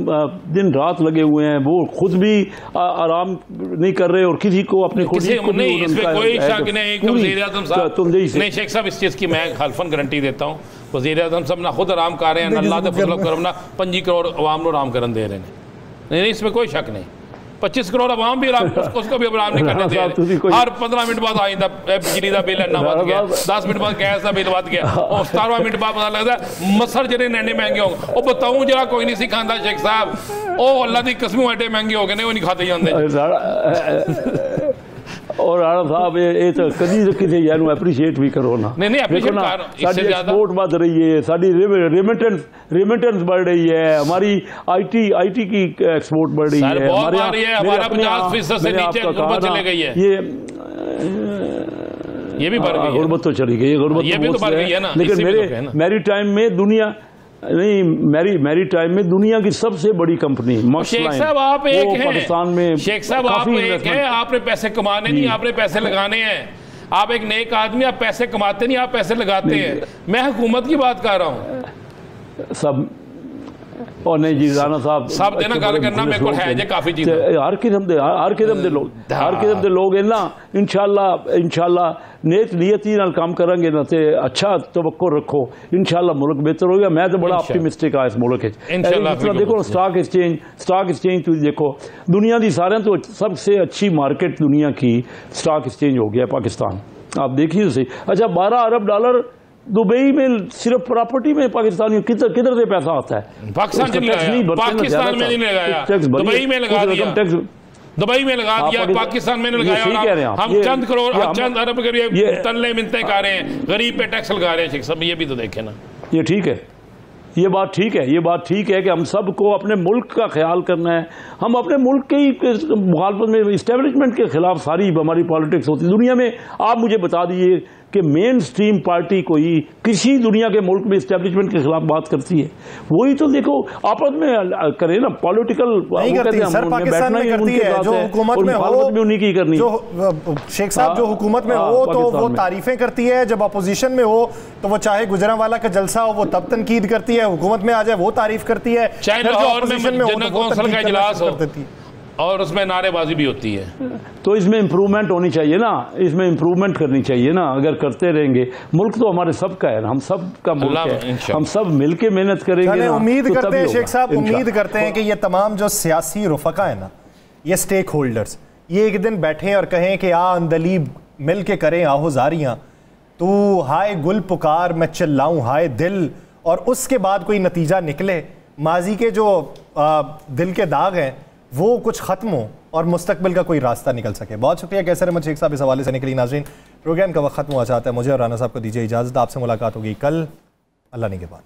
दिन रात लगे हुए हैं, वो खुद भी आराम नहीं कर रहे और किसी को अपने खुद नहीं, इसमें कोई शक नहीं कि वज़ीर आज़म साहब, नहीं शेख साहब, इस चीज़ की मैं खालफन गारंटी देता हूँ, वज़ीर आज़म साहब ना खुद आराम कर रहे हैं, अल्लाह दे फजल करम ना 25 करोड़ अवाम को आराम करन दे रहे हैं। नहीं, इसमें कोई शक नहीं, 25 करोड़ अवाम भी आराम, उसको भी आराम नहीं करने दे रहे। हर 15 मिनट बाद आइंदा बिजली का बिल इन्ना बढ़ गया, 10 मिनट बाद गैस का बिल बढ़ गया, और 17 मिनट बाद पता लगता है मसर ਜਿਹੜੇ नैने महंगे हो गए। ਉਹ बताऊं जरा कोई नहीं सिखाता शेख साहब, ਉਹ अल्लाह की कसमों एडे महंगे हो गए ने, वो नहीं खाते जाते। और राणा साहब ये तो कभी किसी यानू एप्रीशिएट भी करो ना। नहीं एप्रीशिएट कर इससे ज्यादा एक्सपोर्ट बढ़ रही है, साडी रेमिटेंस बढ़ रही है, हमारी आईटी की एक्सपोर्ट बढ़ रही है, हमारा 50% से नीचे गुर्बत चले गई है, ये भी बढ़ गई, गुर्बत तो चली गई, गुर्बत ये भी तो बढ़ गई है ना। लेकिन मेरी टाइम में दुनिया नहीं, मेरी टाइम में दुनिया की सबसे बड़ी कंपनी शेख साहब आप एक हैं, पाकिस्तान में शेख साहब आप एक हैं, आपने पैसे कमाने नहीं, आपने पैसे लगाने हैं। आप एक नेक आदमी, आप पैसे कमाते नहीं, आप पैसे लगाते हैं। मैं हुकूमत की बात कर रहा हूँ सब। और नहीं जी राणा साहब सब देना गल करना मेरे को है जे काफी चीज़ हर किस्म दे लोग ना इंशाल्लाह नेक नीयती नाल काम करेंगे ना ते अच्छा तवक्को रखो, इंशाल्लाह मुल्क बेहतर होगा। मैं तो बड़ा ऑप्टिमिस्टिक आ इस मुल्क देखो स्टॉक एक्सचेंज तुम देखो दुनिया की सारे तो सबसे अच्छी मार्केट दुनिया की स्टॉक एक्सचेंज हो गया पाकिस्तान, आप देखिए सही। अच्छा 12 अरब डॉलर दुबई में सिर्फ प्रॉपर्टी में पाकिस्तानियों किधर से पैसा आता है? पाकिस्तान में नहीं लगाया, दुबई में लगा दिया, दुबई में लगा दिया, पाकिस्तान में लगाया। हम चंद करोड़ चंद अरब के तल्ले मिलते कर रहे हैं, गरीब पे टैक्स लगा रहे हैं। सब ये भी तो देखे ना, ये ठीक है, ये बात ठीक है कि हम सबको अपने मुल्क का ख्याल करना है। हम अपने मुल्क के ही मुखालफत में इस्टेब्लिशमेंट के खिलाफ सारी हमारी पॉलिटिक्स होती है दुनिया में। आप मुझे बता दीजिए कि मेन स्ट्रीम पार्टी कोई किसी दुनिया के मुल्क में इस्टेब्लिशमेंट के खिलाफ बात करती है? वही तो देखो आपस में करे ना, पॉलिटिकल नहीं करती सर, पाकिस्तान में करती है। जो हुकूमत में हो उन्हीं की करनी, जो शेख साहब जो हुकूमत में हो तो वो तारीफें करती है, जब अपोजिशन में हो तो वो चाहे गुजरांवाला का जलसा हो वो तब तनकीद करती है, हुकूमत में आ जाए वो तारीफ करती है, चाहे लाहौर में जनरल कौंसिल का इजलास हो और उसमें नारेबाजी भी होती है। तो इसमें इंप्रूवमेंट होनी चाहिए ना, इसमें इंप्रूवमेंट करनी चाहिए ना। अगर करते रहेंगे, मुल्क तो हमारे सबका है, हम सब का मुल्क है, हम सब मिलके मेहनत करेंगे। उम्मीद करते हैं शेख साहब, उम्मीद करते हैं कि ये तमाम जो सियासी रुफका है ना, ये स्टेक होल्डर्स, ये एक दिन बैठे और कहें कि अंदलीब मिल के करें आहोजारियाँ, तू हाय गुल पुकार मैं चिल्लाऊं हाय दिल, और उसके बाद कोई नतीजा निकले, माजी के जो दिल के दाग हैं वो कुछ ख़त्म हो और मुस्तकबिल का कोई रास्ता निकल सके। बहुत शुक्रिया कैसर अहमद शेख साहब इस हवाले से के लिए। नाज़रीन, प्रोग्राम का वक्त ख़त्म हुआ चाहता है, मुझे और राना साहब को दीजिए इजाज़त। आपसे मुलाकात होगी कल, अल्लाह ने के बाद।